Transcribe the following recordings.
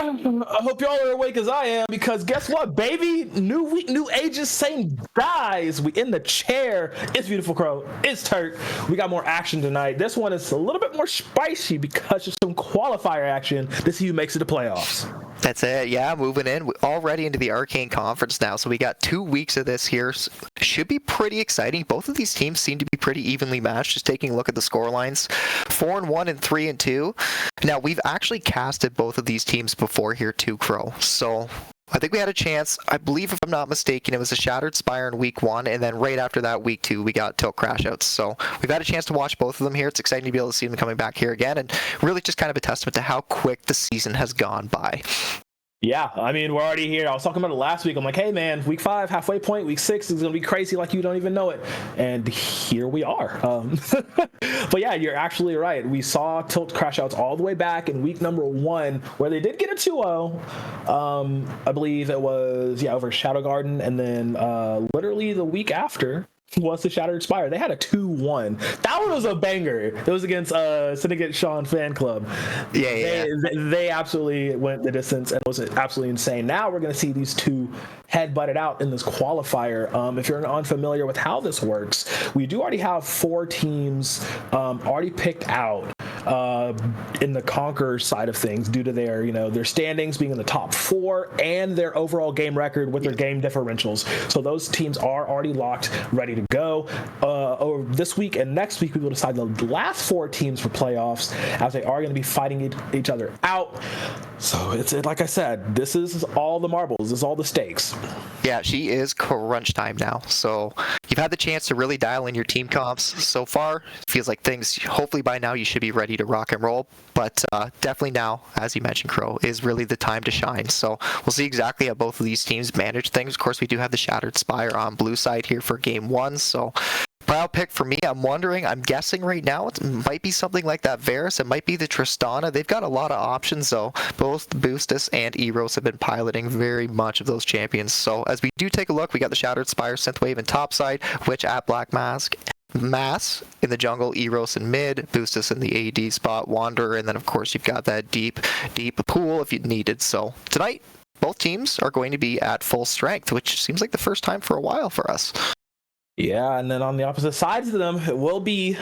I hope y'all are awake as I am, because guess what, baby? New week, new Aegis, same guys. We in the chair. It's Beautiful Crow. It's Turk. We got more action tonight. This one is a little bit more spicy because there's some qualifier action to see who makes it to playoffs. That's it. Yeah, moving in already into the Arcane Conference now. So we got 2 weeks of this here. Should be pretty exciting. Both of these teams seem to be pretty evenly matched. Just taking a look at the score lines, 4-1 and 3-2. Now we've actually casted both of these teams before here too, Crow. So I think we had a chance. I believe, if I'm not mistaken, it was a Shattered Spire in week 1, and then right after that, week 2, we got Tilt Crashouts. So we've had a chance to watch both of them here. It's exciting to be able to see them coming back here again, and really just kind of a testament to how quick the season has gone by. Yeah, I mean, we're already here. I was talking about it last week. I'm like, hey, man, week 5, halfway point, week 6 is going to be crazy like you don't even know it. And here we are. But yeah, you're actually right. We saw Tilt Crashouts all the way back in week number 1, where they did get a 2-0. I believe it was, over Shadow Garden. And then literally the week after was the Shattered Spire. They had a 2-1. That one was a banger. It was against Syndicate Sean Fan Club. They absolutely went the distance, and it was absolutely insane. Now we're going to see these two head-butt it out in this qualifier. If you're unfamiliar with how this works, we do already have 4 teams already picked out in the Conqueror side of things, due to their standings being in the top 4 and their overall game record with their game differentials. So those teams are already locked, ready to go. Over this week and next week, we will decide the last 4 teams for playoffs, as they are going to be fighting each other out. So it's like I said, this is all the marbles. This is all the stakes. Yeah, she is crunch time now. So you've had the chance to really dial in your team comps so far. It feels like things, hopefully by now, you should be ready to rock and roll. But definitely now, as you mentioned, Crow, is really the time to shine. So we'll see exactly how both of these teams manage things. Of course, we do have the Shattered Spire on blue side here for game 1. So proud pick for me. I'm guessing right now it might be something like that Varus. It might be the Tristana. They've got a lot of options, though. Both Boostus and Eros have been piloting very much of those champions. So as we do take a look, we got the Shattered Spire, Synthwave in topside, Witch at Black Mass in the jungle, Eros in mid, Boostus in the AD spot, Wanderer, and then of course you've got that deep pool if you needed. So tonight, both teams are going to be at full strength, which seems like the first time for a while for us. Yeah, and then on the opposite sides of them, it will be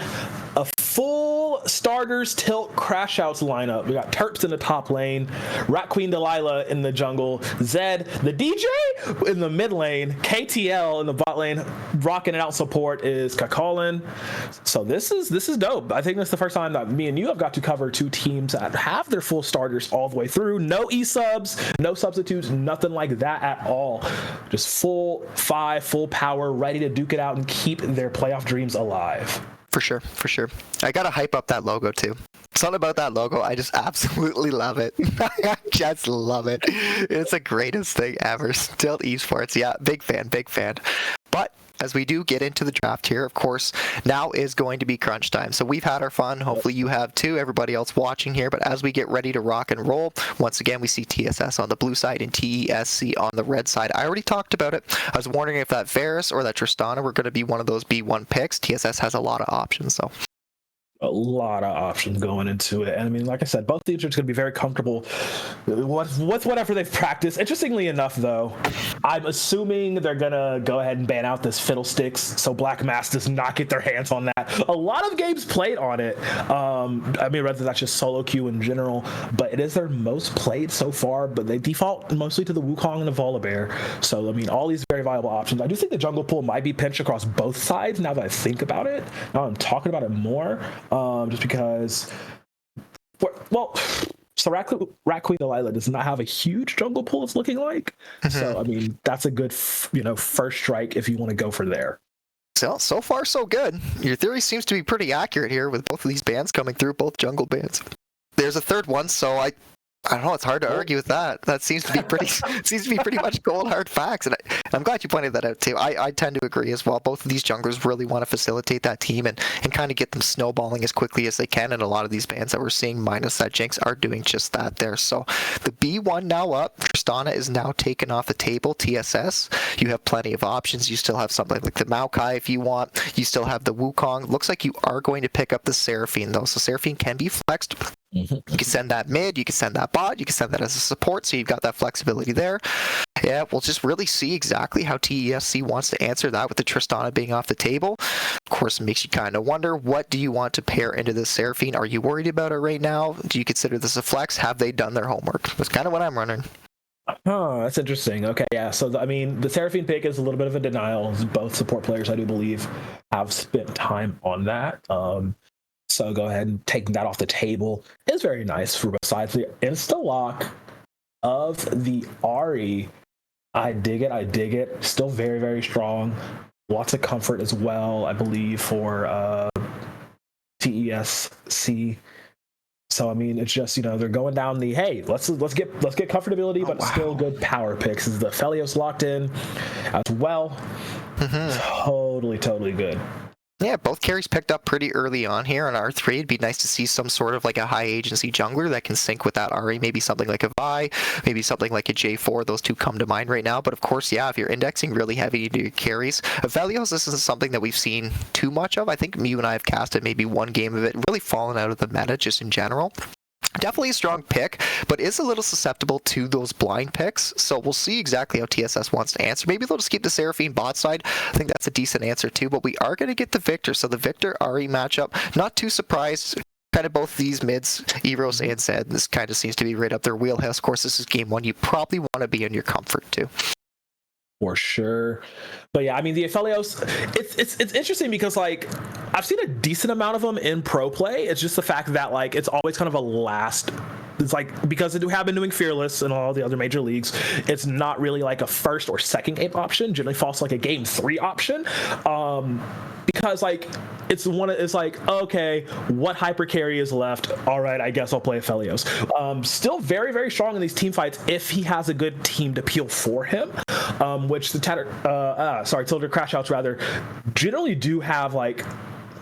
a full starters Tilt Crashouts lineup. We got Terps in the top lane, Rat Queen Delilah in the jungle, Zed, the DJ in the mid lane, KTL in the bot lane. Rocking it out support is Kakolin. So this is dope. I think this is the first time that me and you have got to cover 2 teams that have their full starters all the way through. No E-subs, no substitutes, nothing like that at all. Just full 5, full power, ready to duke it out and keep their playoff dreams alive. For sure. I gotta hype up that logo too. Something about that logo, I just absolutely love it. I just love it. It's the greatest thing ever. Still esports, yeah, big fan. But as we do get into the draft here, of course, now is going to be crunch time. So we've had our fun. Hopefully you have too, everybody else watching here. But as we get ready to rock and roll, once again, we see TSS on the blue side and TESC on the red side. I already talked about it. I was wondering if that Varus or that Tristana were going to be one of those B1 picks. TSS has a lot of options, though. A lot of options going into it. And I mean, like I said, both teams are going to be very comfortable with whatever they've practiced. Interestingly enough, though, I'm assuming they're going to go ahead and ban out this Fiddlesticks so Black Mass does not get their hands on that. A lot of games played on it. I mean, rather that's just solo queue in general, but it is their most played so far, but they default mostly to the Wukong and the Volibear. So, I mean, all these very viable options. I do think the jungle pool might be pinched across both sides now that I think about it. Now I'm talking about it more. Just because, so Rat Queen Delilah does not have a huge jungle pool, it's looking like. So, I mean, that's a good, first strike if you want to go for there. So far, so good. Your theory seems to be pretty accurate here with both of these bands coming through, both jungle bands. There's a third one, so I don't know. It's hard to argue with that. That seems to be pretty much cold hard facts, and I'm glad you pointed that out too. I tend to agree as well. Both of these junglers really want to facilitate that team and kind of get them snowballing as quickly as they can. And a lot of these bands that we're seeing minus that Jinx are doing just that there. So the B1 now up. Tristana is now taken off the table. TSS, you have plenty of options. You still have something like the Maokai if you want. You still have the Wukong. Looks like you are going to pick up the Seraphine though. So Seraphine can be flexed You can send that mid, you can send that bot, you can send that as a support, so you've got that flexibility there. Yeah, we'll just really see exactly how TESC wants to answer that with the Tristana being off the table. Of course, it makes you kind of wonder, what do you want to pair into this Seraphine? Are you worried about it right now? Do you consider this a flex? Have they done their homework? That's kind of what I'm running. Oh, that's interesting. Okay, yeah. So, I mean, the Seraphine pick is a little bit of a denial. Both support players, I do believe, have spent time on that. So go ahead and take that off the table. It's very nice for both sides. The insta-lock of the Ahri, I dig it. I dig it. Still very, very strong. Lots of comfort as well, I believe, for TESC. So I mean, it's just, they're going down the, hey, let's get comfortability, but still good power picks. Is the Felios locked in as well? Totally good. Yeah, both carries picked up pretty early on here on R3. It'd be nice to see some sort of like a high agency jungler that can sync with that Ahri. Maybe something like a Vi, maybe something like a J4. Those two come to mind right now. But of course, yeah, if you're indexing really heavy into your carries, Velios, this isn't something that we've seen too much of. I think you and I have casted maybe one game of it, really fallen out of the meta just in general. Definitely a strong pick, but is a little susceptible to those blind picks. So we'll see exactly how TSS wants to answer. Maybe they'll just keep the Seraphine bot side. I think that's a decent answer too, but we are going to get the Victor. So the Victor Ahri matchup, not too surprised. Kind of both these mids, Eros and Zed, this kind of seems to be right up their wheelhouse. Of course, this is game one. You probably want to be in your comfort too. For sure. But yeah, I mean, the Aphelios, it's interesting because, like, I've seen a decent amount of them in pro play. It's just the fact that, like, it's always kind of a last. It's like, because they have been doing Fearless and all the other major leagues, it's not really like a first or second game option. Generally falls like a game 3 option. Because, like, it's like, okay, what hyper carry is left? All right, I guess I'll play Aphelios. Still very, very strong in these team fights if he has a good team to peel for him. Which the Tilted Crashouts rather generally do have, like,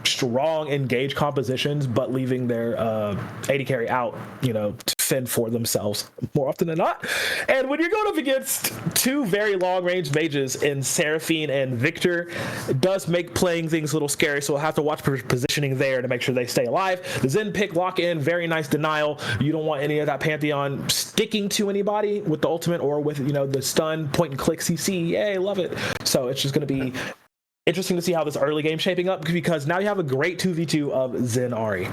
strong engage compositions, but leaving their AD carry out, to fend for themselves more often than not. And when you're going up against two very long range mages in Seraphine and Victor, it does make playing things a little scary. So we'll have to watch positioning there to make sure they stay alive. The Zen pick lock in, very nice denial. You don't want any of that Pantheon sticking to anybody with the ultimate or with, the stun, point and click CC. Yay, love it. So it's just going to be interesting to see how this early game shaping up, because now you have a great 2v2 of Zen Ahri.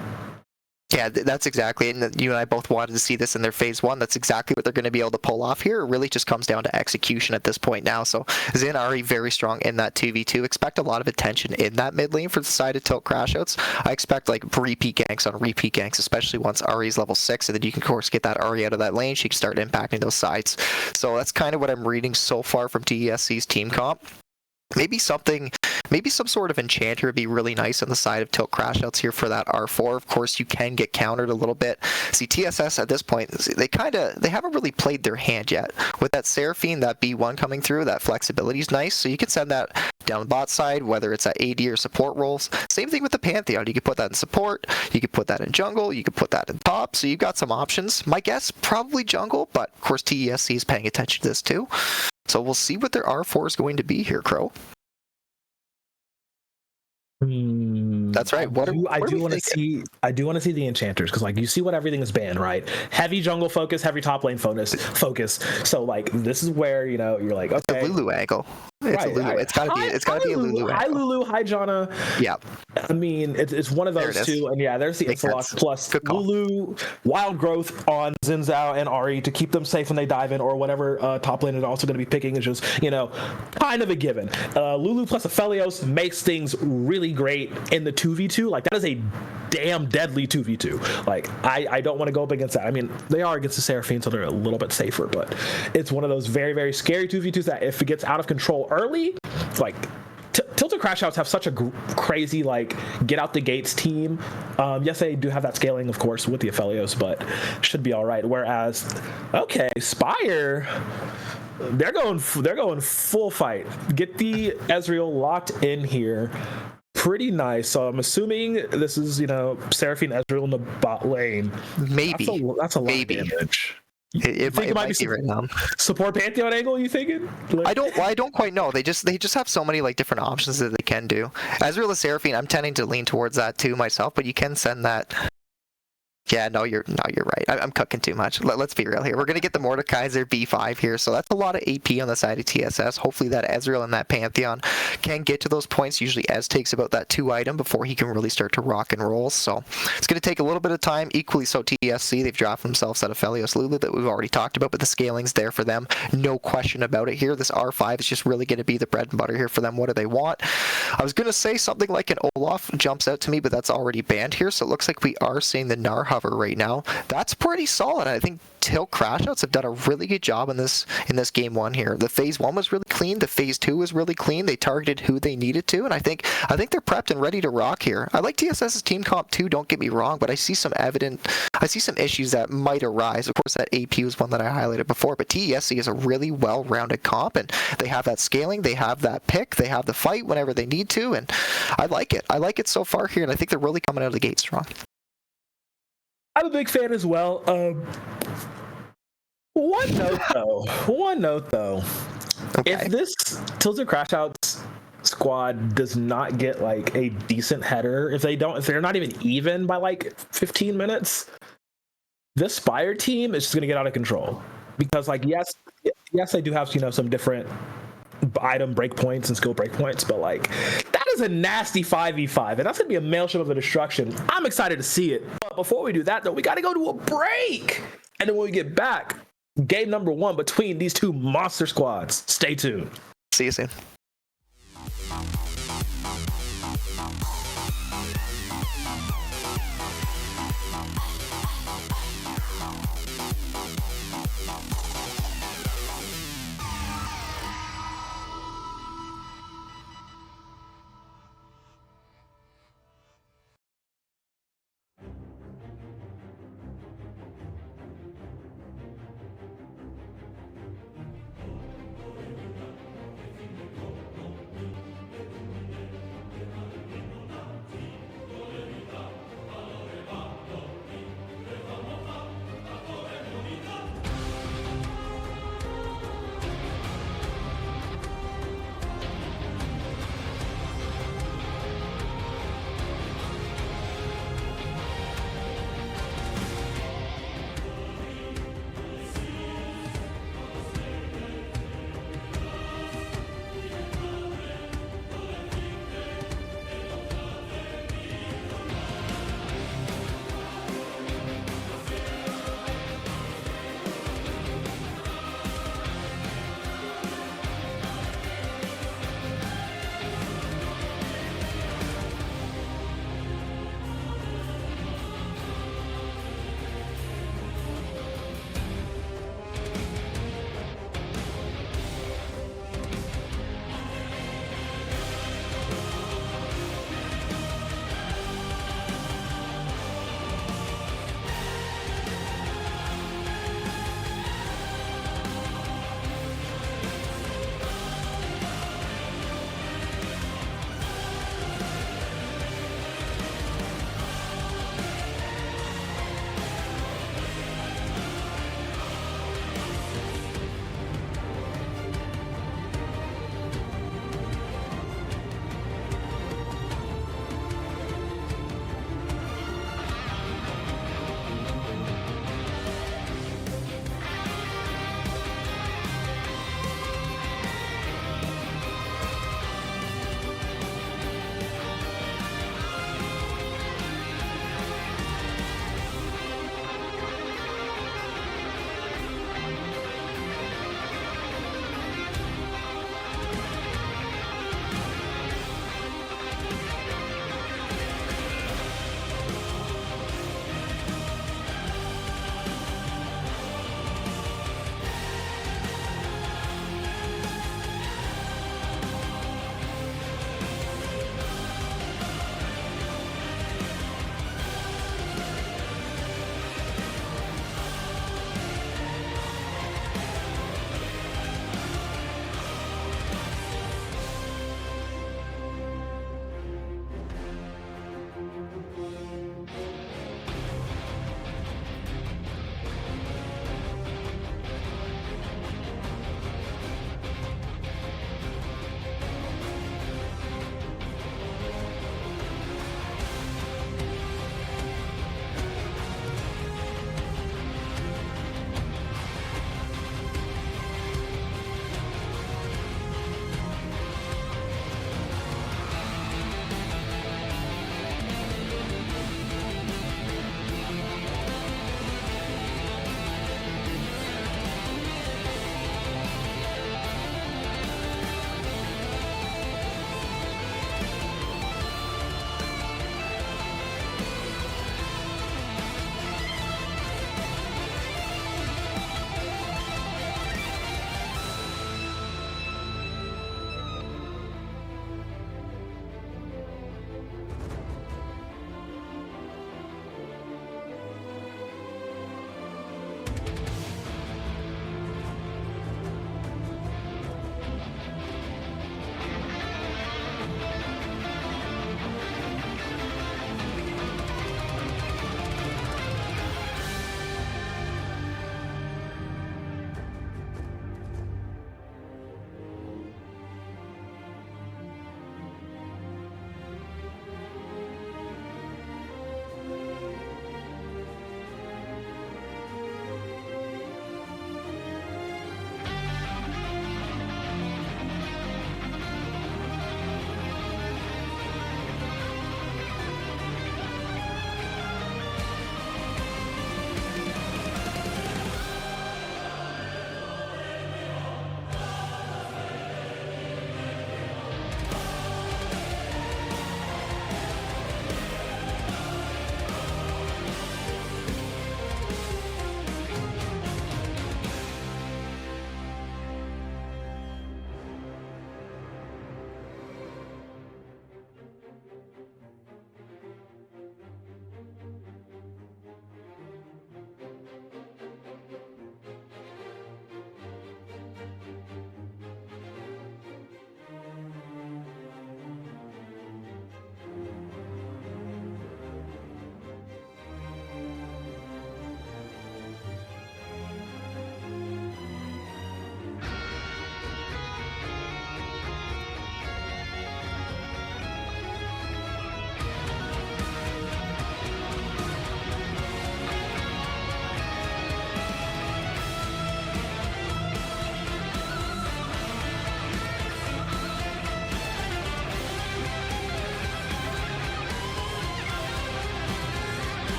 Yeah, that's exactly it. And you and I both wanted to see this in their phase 1. That's exactly what they're going to be able to pull off here. It really just comes down to execution at this point now. So Zen Ahri very strong in that 2v2. Expect a lot of attention in that mid lane for the side of Tilt Crashouts. I expect like repeat ganks on repeat ganks, especially once Ahri's level 6, and then you can of course get that Ahri out of that lane. She can start impacting those sides. So that's kind of what I'm reading so far from TESC's team comp. Maybe some sort of enchanter would be really nice on the side of Tilt Crashouts here for that R4. Of course, you can get countered a little bit. See, TSS at this point, they haven't really played their hand yet. With that Seraphine, that B1 coming through, that flexibility is nice. So you can send that down the bot side, whether it's at AD or support roles. Same thing with the Pantheon. You can put that in support, you can put that in jungle, you can put that in top. So you've got some options. My guess, probably jungle, but of course TESC is paying attention to this too. So we'll see what their R4 is going to be here, Crow. That's right. I do want to see the enchanters, because like you see what everything is banned, right? Heavy jungle focus, heavy top lane focus. So like this is where you're like, okay, it's a Lulu angle. It's a Lulu. It's gotta be a Lulu angle. Hi Lulu, hi Janna. Yeah. I mean, it's one of those two, and yeah, there's the Insalot plus Lulu, Wild Growth on Xin Zhao and Ahri to keep them safe when they dive in, or whatever top lane is also going to be picking is just kind of a given. Lulu plus Aphelios makes things really great in the 2v2. Like that is a damn deadly 2v2. Like I don't want to go up against that. I mean, they are against the Seraphine, so they're a little bit safer, but it's one of those very, very scary 2v2s that if it gets out of control early, like Tilted Crashouts have such a crazy like get out the gates team. Yes, they do have that scaling, of course, with the Aphelios, but should be all right. Whereas, okay, Spire, they're going full fight. Get the Ezreal locked in here. Pretty nice. So I'm assuming this is Seraphine Ezreal in the bot lane. Maybe that's a lot of damage. It might be right now. Support Pantheon angle, you thinking? I don't quite know. They just have so many like different options that they can do. Ezreal and Seraphine, I'm tending to lean towards that too myself, but you can send that Yeah, no, you're right. I'm cooking too much. Let's be real here. We're gonna get the Mordekaiser B5 here, so that's a lot of AP on the side of TSS. Hopefully that Ezreal and that Pantheon can get to those points. Usually Ez takes about that 2 item before he can really start to rock and roll. So it's gonna take a little bit of time. Equally so TSC. They've drafted themselves out of Felios Lulu that we've already talked about, but the scaling's there for them. No question about it here. This R5 is just really gonna be the bread and butter here for them. What do they want? I was gonna say something like an Olaf jumps out to me, but that's already banned here. So it looks like we are seeing the Nar hover right now. That's pretty solid. I think Tilt Crashouts have done a really good job in this game 1 here. The phase 1 was really clean. The phase 2 was really clean. They targeted who they needed to, and I think they're prepped and ready to rock here. I like TSS's team comp too, don't get me wrong, but I see some issues that might arise. Of course, that AP was one that I highlighted before, but TESC is a really well-rounded comp, and they have that scaling, they have that pick, they have the fight whenever they need to, and I like it. I like it so far here, and I think they're really coming out of the gate strong. I'm a big fan as well. One note though. Okay. If this Tilted Crashouts squad does not get like a decent header, if they're not even by like 15 minutes, this Spire team is just gonna get out of control. Because like yes, they do have some different item breakpoints and skill breakpoints, but like that is a nasty 5v5, and that's gonna be a maelstrom of the destruction. I'm excited to see it. But before we do that though, we gotta go to a break, and then when we get back, game number 1 between these two monster squads. Stay tuned. See you soon.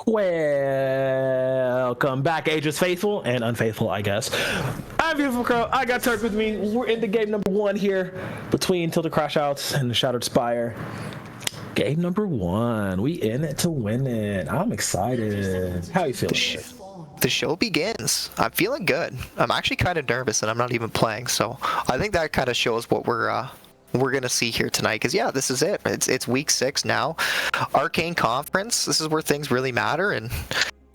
Welcome back, Aegis faithful and unfaithful, I guess. I'm Beautiful Crow. I got Turk with me. We're into game number 1 here between Tilted Crashouts and the Shattered Spire. Game number 1. We in it to win it. I'm excited. How you feeling? The show begins. I'm feeling good. I'm actually kind of nervous and I'm not even playing, so I think that kind of shows what we're gonna see here tonight, because yeah, this is it. It's week 6 now. Arcane Conference, this is where things really matter, and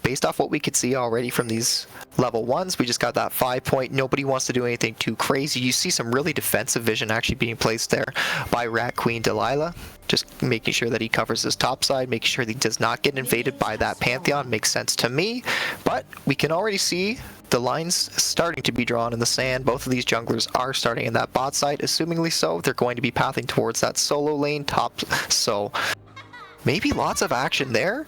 based off what we could see already from these level 1s, we just got that 5-point. Nobody wants to do anything too crazy. You see some really defensive vision actually being placed there by Rat Queen Delilah, just making sure that he covers his top side, making sure that he does not get invaded by that Pantheon. Makes sense to me, but we can already see the lines starting to be drawn in the sand. Both of these junglers are starting in that bot side. Assumingly so, they're going to be pathing towards that solo lane top, so maybe lots of action there.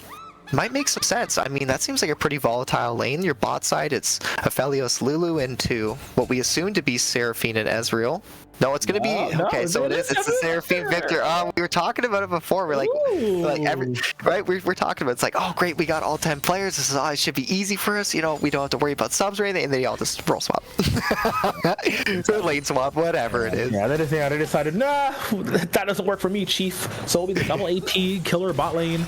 Might make some sense. I mean, that seems like a pretty volatile lane. Your bot side, it's Aphelios Lulu into what we assume to be Seraphine and Ezreal. No, it's going to be... Okay, so it is. It's the Seraphine Victor. We were talking about it before. We're like right? We're talking about, it's like, oh, great, we got all 10 players. This is, it should be easy for us. You know, we don't have to worry about subs or anything. And they all just roll swap. So lane swap, whatever it is. Yeah, they decided, nah, that doesn't work for me, Chief. So it'll be the double AP killer bot lane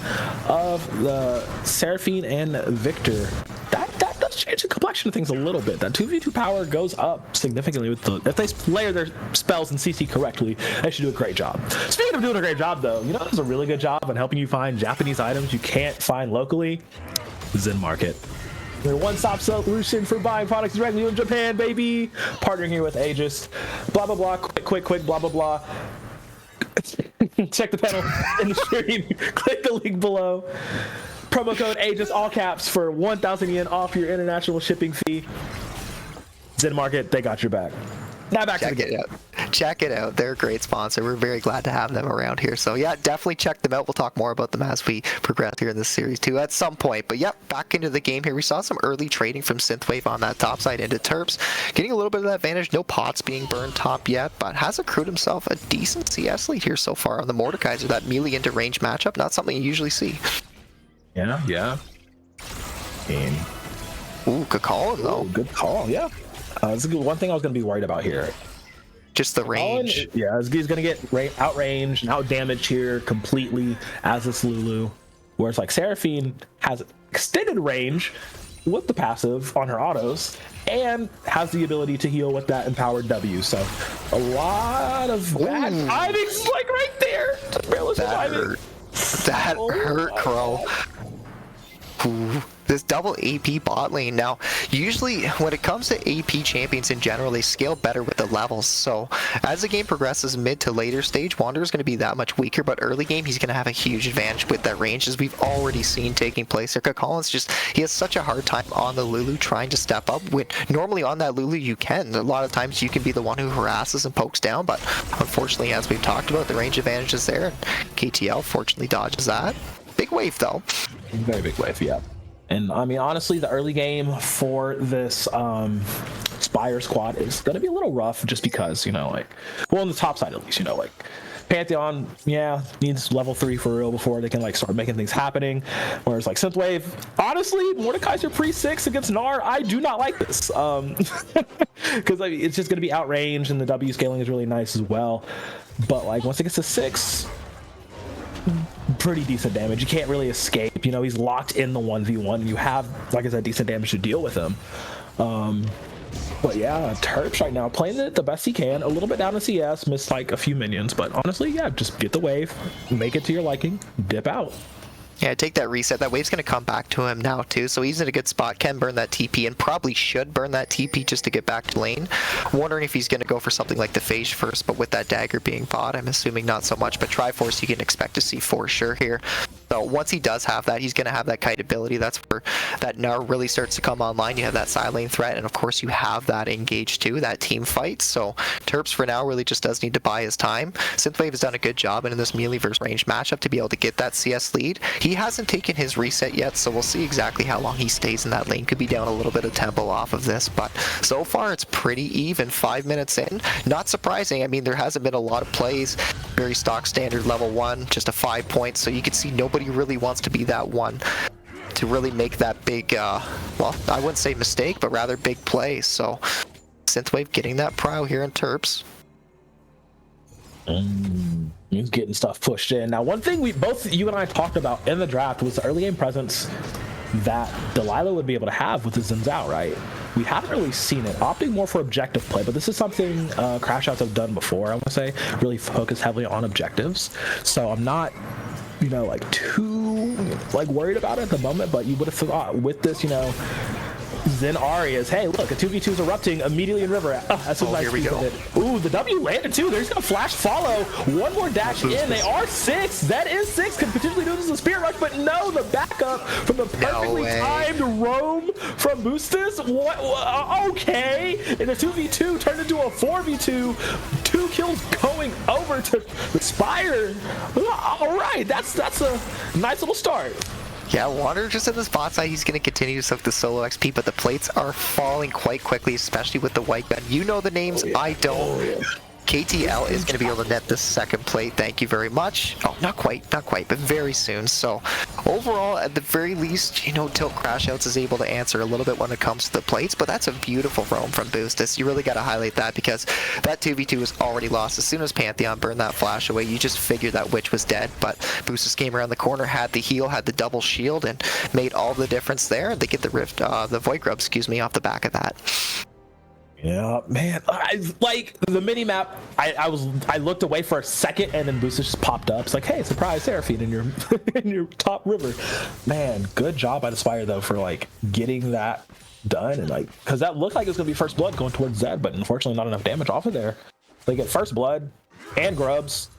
of the Seraphine and Victor. That does change the complexion of things a little bit. That 2v2 power goes up significantly with the... If they layer their spells and CC correctly, they should do a great job. Speaking of doing a great job, though, you know who's a really good job on helping you find Japanese items you can't find locally? Zen Market. Their one-stop solution for buying products directly in Japan, baby. Partnering here with Aegis. Blah blah blah. Quick. Blah blah blah. Check the panel in the screen. Click the link below. Promo code Aegis, all caps, for 1,000 yen off your international shipping fee. Zen Market, they got your back. Now back to the game. Check it out. They're a great sponsor. We're very glad to have them around here. So yeah, definitely check them out. We'll talk more about them as we progress here in this series too at some point. But yep, back into the game here. We saw some early trading from Synthwave on that top side into Terps. Getting a little bit of that advantage. No pots being burned top yet, but has accrued himself a decent CS lead here so far on the Mordekaiser. That melee into range matchup, not something you usually see. Yeah. Ooh, good call though. Good call, yeah. This is one thing I was going to be worried about here. Just the range. Yeah, he's going to get outranged and outdamaged here completely as this Lulu. Whereas like Seraphine has extended range with the passive on her autos and has the ability to heal with that empowered W. So a lot of bad timing's like right there. That hurt, Crow. Ooh. This double AP bot lane. Now, usually when it comes to AP champions in general, they scale better with the levels. So as the game progresses mid to later stage, Wanderer's going to be that much weaker, but early game, he's going to have a huge advantage with that range, as we've already seen taking place. Collins he has such a hard time on the Lulu trying to step up. When normally on that Lulu, you can. A lot of times you can be the one who harasses and pokes down, but unfortunately, as we've talked about, the range advantage is there. KTL fortunately dodges that. Big wave though. Very big wave, yeah. And I mean, honestly, the early game for this Spire squad is going to be a little rough just because, on the top side at least, Pantheon, needs level 3 for real before they can start making things happening. Whereas Synthwave, honestly, Mordekaiser pre-6 against Gnar, I do not like this. Because it's just going to be outrange and the W scaling is really nice as well. But once it gets to 6, pretty decent damage. You can't really escape. He's locked in the 1v1 and you have, like I said, decent damage to deal with him. But yeah, Terps right now playing it the best he can. A little bit down in CS, missed a few minions, but honestly, yeah, just get the wave, make it to your liking, dip out. Yeah, take that reset. That wave's going to come back to him now, too. So he's in a good spot. Can burn that TP and probably should burn that TP just to get back to lane. Wondering if he's going to go for something like the Phage first, but with that dagger being bought, I'm assuming not so much. But Triforce you can expect to see for sure here. So once he does have that, he's going to have that kite ability. That's where that Gnar really starts to come online. You have that side lane threat, and of course you have that engage too, that team fight. So Terps for now really just does need to buy his time. Synthwave has done a good job in this melee versus range matchup to be able to get that CS lead. He hasn't taken his reset yet, so we'll see exactly how long he stays in that lane. Could be down a little bit of tempo off of this, but so far it's pretty even. 5 minutes in, not surprising. I mean, there hasn't been a lot of plays. Very stock standard level 1, just a 5 points, so you can see nobody really wants to be that one to really make that big, well, I wouldn't say mistake, but rather big play. So Synthwave getting that prio here in Terps. He's getting stuff pushed in. Now, one thing you and I talked about in the draft was the early game presence that Delilah would be able to have with the Xin Zhao, right? We haven't really seen it, opting more for objective play, but this is something Crashouts have done before, I want to say, really focus heavily on objectives. So I'm not, like too worried about it at the moment, but you would have thought with this, Zen Arias, hey, look, a 2v2 is erupting immediately in River. That's what here we go. Ooh, the W landed too. They're just going to flash follow. One more dash in. They are 6. That is 6. Could potentially do this as a Spirit Rush, but no, the backup from the perfectly timed roam from Boostus. What? Okay. And a 2v2 turned into a 4v2. 2 kills going over to the Spire. All right, that's a nice little start. Yeah, Wander just in the spot side, he's going to continue to soak the solo XP, but the plates are falling quite quickly, especially with the white gun. You know the names, I don't. KTL is going to be able to net the second plate. Thank you very much. Oh, not quite, but very soon. So overall, at the very least, Tilt Crashouts is able to answer a little bit when it comes to the plates, but that's a beautiful roam from Boostus. You really got to highlight that because that 2v2 was already lost. As soon as Pantheon burned that flash away, you just figured that Witch was dead, but Boostus came around the corner, had the heal, had the double shield, and made all the difference there. They get the Rift, the Void Grub, off the back of that. Yeah, man. Like the mini map, I looked away for a second and then Boostus just popped up. It's like, hey, surprise Seraphine in your in your top river. Man, good job by the Spire though for getting that done and because that looked like it was gonna be first blood going towards Zed, but unfortunately not enough damage off of there. They get first blood and grubs,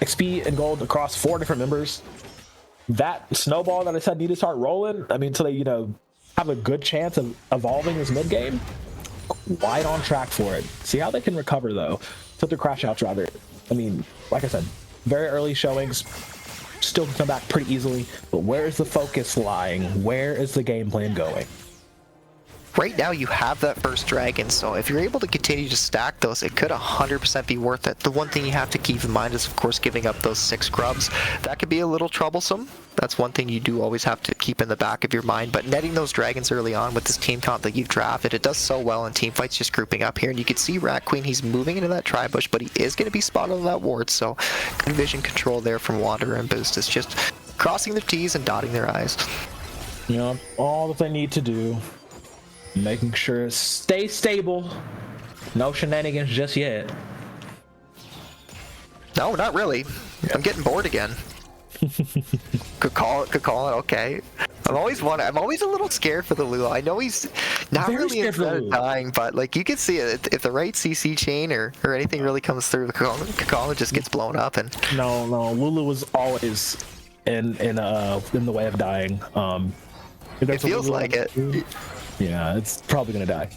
XP and gold across 4 different members. That snowball that I said need to start rolling. I mean, so they have a good chance of evolving this mid game. Wide on track for it. See how they can recover though. Tilted Crashouts rather. I mean, like I said, very early showings, still can come back pretty easily. But where is the focus lying? Where is the game plan going? Right now you have that first dragon, so if you're able to continue to stack those, it could 100% be worth it. The one thing you have to keep in mind is, of course, giving up those 6 grubs. That could be a little troublesome. That's one thing you do always have to keep in the back of your mind, but netting those dragons early on with this team comp that you've drafted, it does so well in team fights just grouping up here, and you can see Rat Queen, he's moving into that tri-bush, but he is going to be spotted on that ward, so good vision control there from Wanderer and Boostus, just crossing their T's and dotting their I's. All that they need to do. Making sure it stays stable. No shenanigans just yet. No, not really. I'm getting bored again. Could call it. Okay. I'm always a little scared for the Lulu. I know he's not really into dying, but you can see it. If the right CC chain or anything really comes through, the Kakala just gets blown up. And no, Lulu was always in the way of dying. It feels like it. Yeah, it's probably gonna die.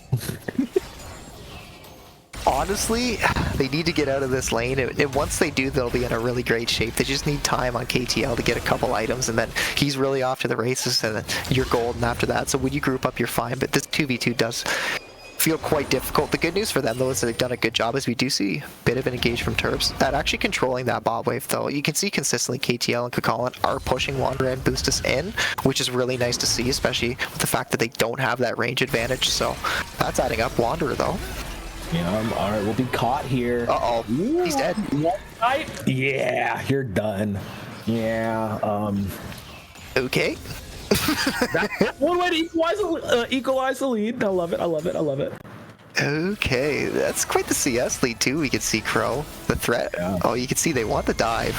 Honestly, they need to get out of this lane, and once they do, they'll be in a really great shape. They just need time on KTL to get a couple items, and then he's really off to the races, and then you're golden after that. So when you group up, you're fine, but this 2v2 does feel quite difficult. The good news for them, though, is that they've done a good job, as we do see a bit of an engage from Terps at actually controlling that bot wave, though. You can see consistently KTL and Kakalin are pushing Wanderer and Boostus in, which is really nice to see, especially with the fact that they don't have that range advantage, so that's adding up. Wanderer, though. Yeah, all right, we'll be caught here. Uh-oh, he's dead. Yeah, you're done. Yeah, Okay. That's one way to equalize the lead. I love it. Okay, that's quite the CS lead too. We can see Crow, the threat. Yeah. Oh, you can see they want the dive.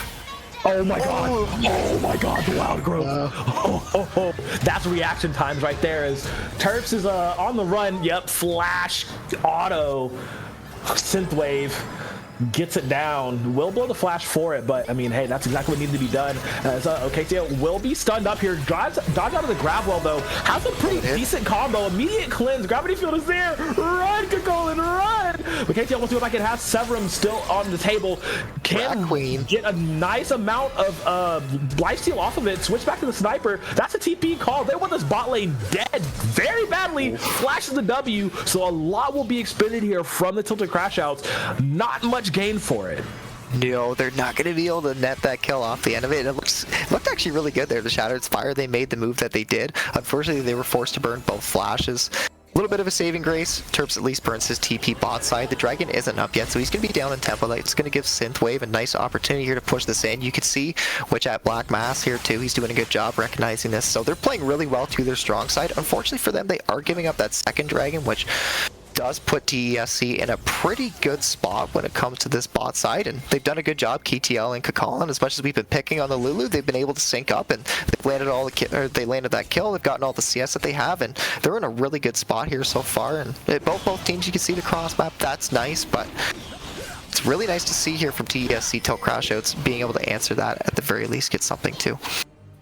Oh my god! Oh my god! The loud growth. That's reaction times right there. As Terps is on the run. Yep, flash, auto, synthwave. Gets it down. Will blow the flash for it, but I mean, hey, that's exactly what needed to be done. KTL will be stunned up here. Dodge out of the grab well though. Has a pretty decent combo. Immediate cleanse. Gravity field is there. Run, Kakolin, run! But KTL wants to go back and has Severum still on the table. Can get a nice amount of lifesteal off of it. Switch back to the sniper. That's a TP call. They want this bot lane dead very badly. Flashes the W, so a lot will be expended here from the Tilted Crashouts. Not much gain for it. no, they're not going to be able to net that kill off the end of it. It looked actually really good there. The Shattered Spire, they made the move that they did. Unfortunately, they were forced to burn both flashes. A little bit of a saving grace. Terps at least burns his TP bot side. The dragon isn't up yet, so he's going to be down in tempo. That's going to give Synthwave a nice opportunity here to push this in. You can see which at Black Mass here too. He's doing a good job recognizing this. So they're playing really well to their strong side. Unfortunately for them, they are giving up that second dragon, which does put DESC in a pretty good spot when it comes to this bot side, and they've done a good job, KTL and Kakalin. As much as we've been picking on the Lulu, they've been able to sync up, and they've landed they landed that kill. They've gotten all the CS that they have, and they're in a really good spot here so far. And both teams, you can see the cross map. That's nice, but it's really nice to see here from DESC till Crashouts being able to answer that at the very least, get something too.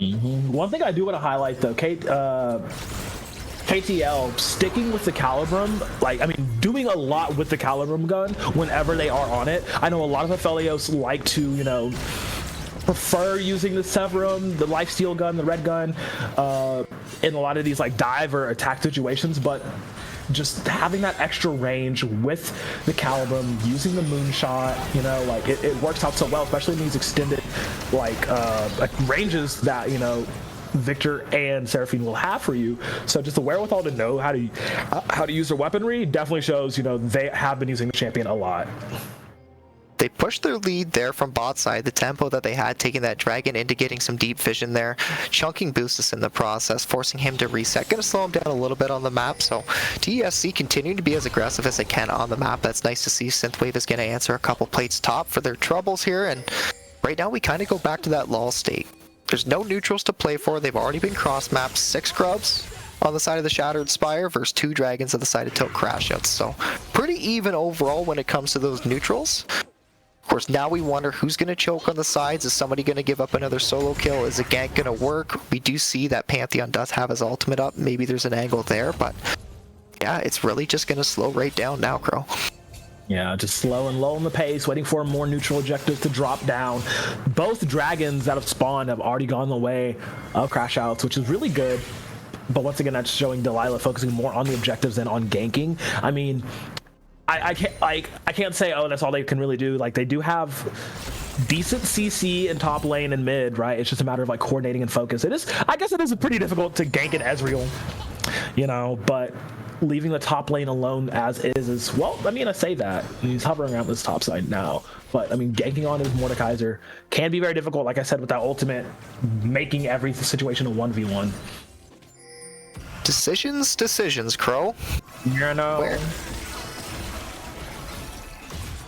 One thing I do want to highlight though, KTL sticking with the Calibrum, doing a lot with the Calibrum gun whenever they are on it. I know a lot of Aphelios like to, prefer using the Severum, the lifesteal gun, the red gun, in a lot of these dive or attack situations, but just having that extra range with the Calibrum, using the moonshot, it works out so well, especially in these extended ranges that, Victor and Seraphine will have for you. So just the wherewithal to know how to use their weaponry definitely shows, they have been using the champion a lot. They pushed their lead there from bot side, the tempo that they had, taking that dragon into getting some deep vision there, chunking Boostus in the process, forcing him to reset. Going to slow him down a little bit on the map, so DSC continuing to be as aggressive as they can on the map. That's nice to see. Synthwave is going to answer a couple plates top for their troubles here, and right now we kind of go back to that lull state. There's no neutrals to play for. They've already been cross-mapped. 6 grubs on the side of the Shattered Spire versus 2 dragons on the side of Tilt Crashouts. So pretty even overall when it comes to those neutrals. Of course, now we wonder who's going to choke on the sides. Is somebody going to give up another solo kill? Is a gank going to work? We do see that Pantheon does have his ultimate up. Maybe there's an angle there, but yeah, it's really just going to slow right down now, Crow. Yeah, just slow and low in the pace, waiting for more neutral objectives to drop down. Both dragons that have spawned have already gone the way of Crashouts, which is really good. But once again, that's showing Delilah focusing more on the objectives than on ganking. I mean, I can't say, oh, that's all they can really do. They do have decent CC in top lane and mid, right? It's just a matter of coordinating and focus. I guess it is pretty difficult to gank an Ezreal, but leaving the top lane alone as is well, I say that. He's hovering around this top side now. But, ganking on his Mordekaiser can be very difficult, like I said, with that ultimate, making every situation a 1v1. Decisions, Crow. Yeah, no. Where? I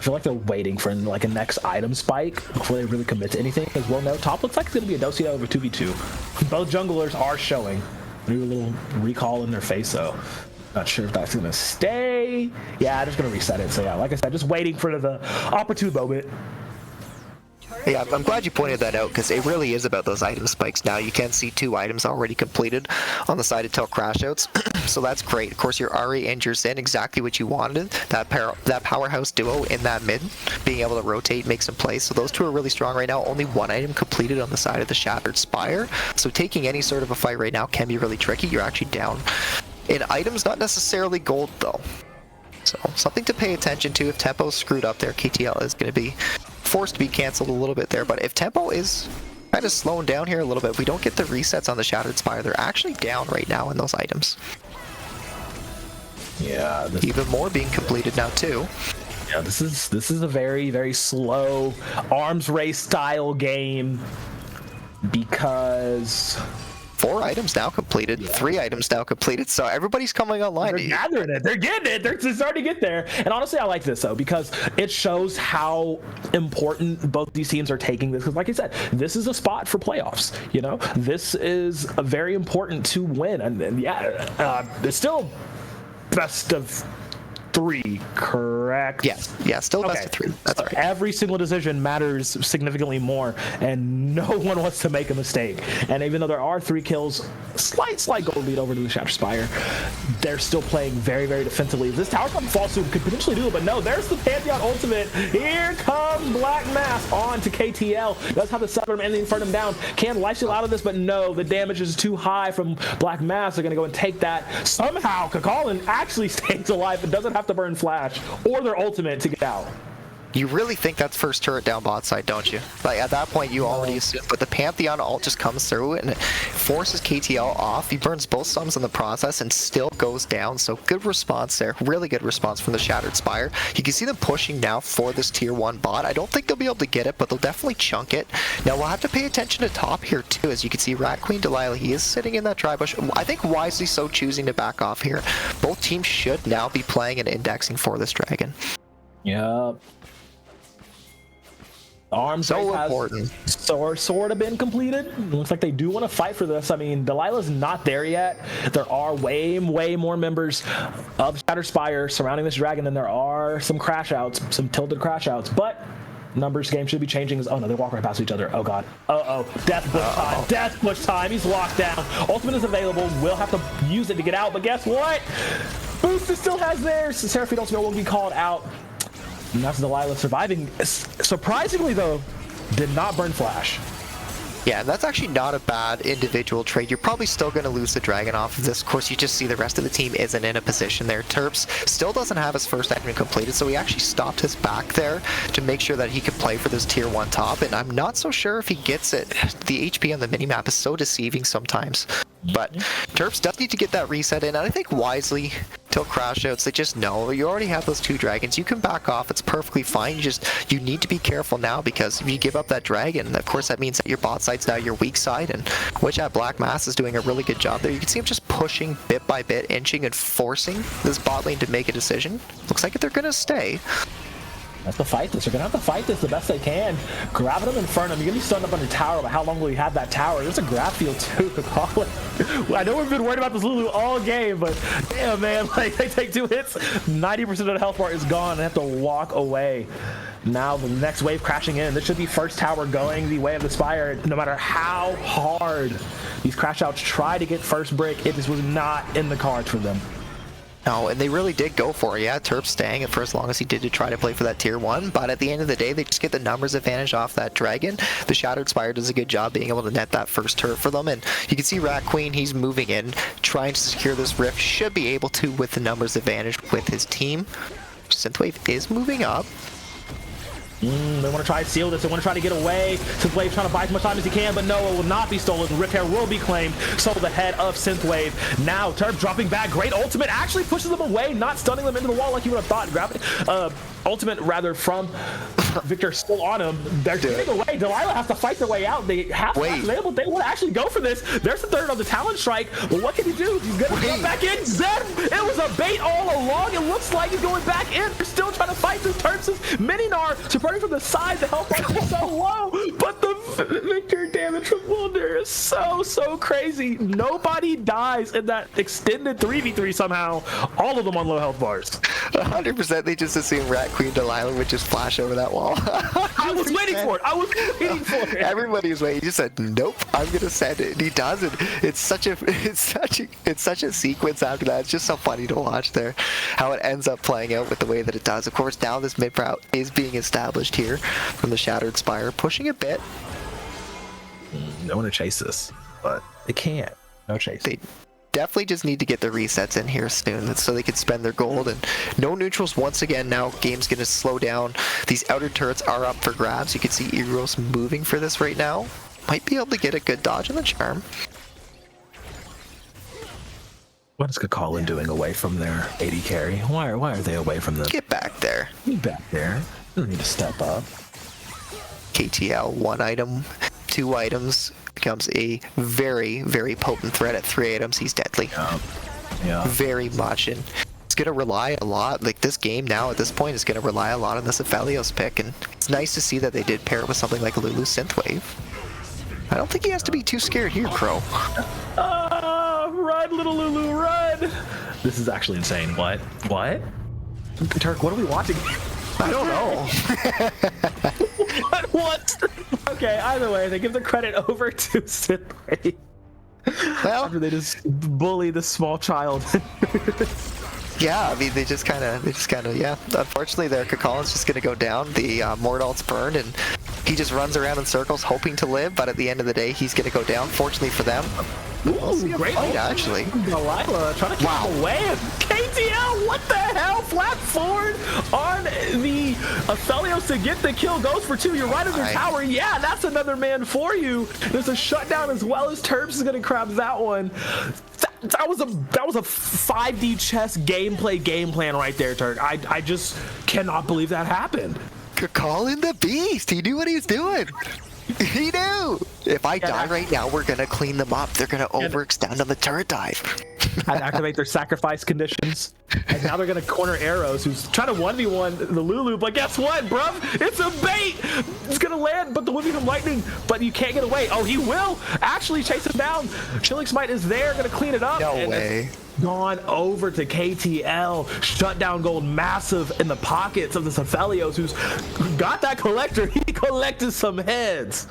feel like they're waiting for a next item spike before they really commit to anything. Because well, no, top looks like it's going to be a Dosia over 2v2. Both junglers are showing. Do a little recall in their face, though. Not sure if that's going to stay. Yeah, I'm just going to reset it. So yeah, like I said, just waiting for the opportune moment. Yeah, I'm glad you pointed that out, because it really is about those item spikes now. You can see 2 items already completed on the side of Tilt Crashouts, so that's great. Of course, your Ari and your Zen, exactly what you wanted. That powerhouse duo in that mid, being able to rotate, make some plays. So those 2 are really strong right now. Only 1 item completed on the side of the Shattered Spire. So taking any sort of a fight right now can be really tricky. You're actually down in items, not necessarily gold, though. So something to pay attention to. If tempo's screwed up there, KTL is going to be forced to be canceled a little bit there. But if tempo is kind of slowing down here a little bit, if we don't get the resets on the Shattered Spire, they're actually down right now in those items. Yeah. Even more being completed now too. Yeah, this is a very, very slow arms race style game because 4 items now completed, 3 items now completed, so everybody's coming online. They're gathering it. They're getting it. They're starting to get there. And honestly, I like this, though, because it shows how important both these teams are taking this. Because like I said, this is a spot for playoffs. This is a very important to win. And yeah, it's still best of 3, correct? Yes. Yeah, still best of 3. That's right. Every single decision matters significantly more, and no one wants to make a mistake. And even though there are 3 kills, slight gold lead over to the Shattered Spire, they're still playing very, very defensively. This tower come fall soon could potentially do it, but no, there's the Pantheon ultimate. Here comes Black Mass on to KTL. Does have the Severum and the Infernum down. Can lifesteal out of this, but no, the damage is too high from Black Mass. They're going to go and take that. Somehow, Kakalin actually stays alive and doesn't have to burn flash or their ultimate to get out. You really think that's first turret down bot side, don't you? Like at that point, you already assume. But the Pantheon ult just comes through and it forces KTL off. He burns both sums in the process and still goes down. So good response there. Really good response from the Shattered Spire. You can see them pushing now for this tier 1 bot. I don't think they'll be able to get it, but they'll definitely chunk it. Now we'll have to pay attention to top here too. As you can see, Rat Queen Delilah, he is sitting in that dry bush. I think wisely so, choosing to back off here. Both teams should now be playing and indexing for this dragon. Yep. Arms so race important. Has sort of been completed. Looks like they do want to fight for this. I mean, Delilah's not there yet. There are way more members of Shattered Spire surrounding this dragon than there are some Crashouts, some tilted Crashouts. But numbers game should be changing. Oh no, they walk right past each other. Oh god. Death push time. Death push time. He's locked down. Ultimate is available. We'll have to use it to get out. But guess what? Booster still has theirs. Seraphine Ultimate will be called out. And that's Delilah surviving. Surprisingly, though, did not burn Flash. Yeah, and that's actually not a bad individual trade. You're probably still going to lose the dragon off of this. Of course, you just see the rest of the team isn't in a position there. Terps still doesn't have his first item completed, so he actually stopped his back there to make sure that he could play for this tier 1 top, and I'm not so sure if he gets it. The HP on the minimap is so deceiving sometimes. But Terps does need to get that reset in, and I think wisely, till Crashouts, they just know you already have those 2 dragons. You can back off. It's perfectly fine. You need to be careful now, because if you give up that dragon, of course that means that your bot side's now your weak side, and which at Black Mass is doing a really good job there. You can see him just pushing bit by bit, inching and forcing this bot lane to make a decision. Looks like they're gonna stay. Have to fight this. You're gonna have to fight this the best they can. Grabbing him in front of him. You're gonna be stunned up on the tower, but how long will you have that tower? There's a grab field too to call it. I know we've been worried about this Lulu all game, but damn man, like they take 2 hits, 90% of the health bar is gone and have to walk away. Now the next wave crashing in. This should be first tower going the way of the Spire. No matter how hard these Crashouts try to get first brick, it just was not in the cards for them. No, and they really did go for it. Yeah, Terp staying it for as long as he did to try to play for that tier 1, but at the end of the day, they just get the numbers advantage off that dragon. The Shattered Spire does a good job being able to net that first turret for them, and you can see Rat Queen, he's moving in, trying to secure this rift, should be able to with the numbers advantage with his team. Synthwave is moving up. They want to try to seal this. They want to try to get away. Synthwave trying to buy as much time as he can, but no, it will not be stolen. Rift Hair will be claimed. So the head of Synthwave. Now, Turf dropping back. Great ultimate. Actually pushes them away, not stunning them into the wall like you would have thought. Grabbing ultimate, rather, from Victor still on him. They're getting away. Delilah has to fight their way out. They have available. They want to actually go for this. There's the third on the talent strike. But what can he do? He's going to come back in. Zed, it was a bait all along. It looks like he's going back in. They're still trying to fight through Terps' Mininar. Supporting from the side. The health bar is so low. But the Victor damage from Wilder is so crazy. Nobody dies in that extended 3v3 somehow. All of them on low health bars. 100% they just assume Rat Queen Delilah would just flash over that wall. I was waiting for it. I was waiting for it. Everybody was waiting. He just said, "Nope, I'm gonna send it." And he does it. It's such a sequence after that. It's just so funny to watch there, how it ends up playing out with the way that it does. Of course, now this mid route is being established here from the Shattered Spire, pushing a bit. They want to chase this, but they can't. No chase. They definitely just need to get the resets in here soon so they can spend their gold, and no neutrals once again. Now game's gonna slow down. These outer turrets are up for grabs. You can see Eros moving for this right now. Might be able to get a good dodge on the charm. What is Kakalin doing away from their 80 carry? Why are they away from them? Get back there. Get back there. You don't need to step up. KTL, 1 item, 2 items, becomes a very potent threat. At 3 items, he's deadly. Yeah. Very much, and it's gonna rely a lot. Like this game now at this point is gonna rely a lot on this Aphelios pick, and it's nice to see that they did pair it with something like Lulu Synthwave. I don't think he has to be too scared here, Crow. Run, little Lulu, run! This is actually insane. What? Turk, what are we watching? I don't know. What? Okay, either way, they give the credit over to Synthwave. Well, after they just bully this small child. Yeah, I mean, they just kind of, yeah. Unfortunately, their Kakalin's just going to go down. The Mordalt's burned, and he just runs around in circles hoping to live, but at the end of the day, he's going to go down. Fortunately for them. Ooh, great fight, actually. Delilah trying to keep him away. KTL, what the hell? Flat forward on the Aphelios to get the kill, goes for 2. You're right under tower. Yeah, that's another man for you. There's a shutdown as well as Terps is going to grab that one. That was a 5D chess gameplay game plan right there, Turk. I just cannot believe that happened. Calling the beast. He knew what he was doing. He knew. If I die right now, we're going to clean them up. They're going to overextend on the turret dive. And activate their sacrifice conditions. And now they're going to corner Arrows, who's trying to 1v1 the Lulu. But guess what, bruv? It's a bait. It's going to land, but the 1v from Lightning. But you can't get away. Oh, he will actually chase him down. Chilling Smite is there, going to clean it up. No way. Gone over to KTL. Shutdown gold massive in the pockets of the Aphelios, who's got that collector. He collected some heads.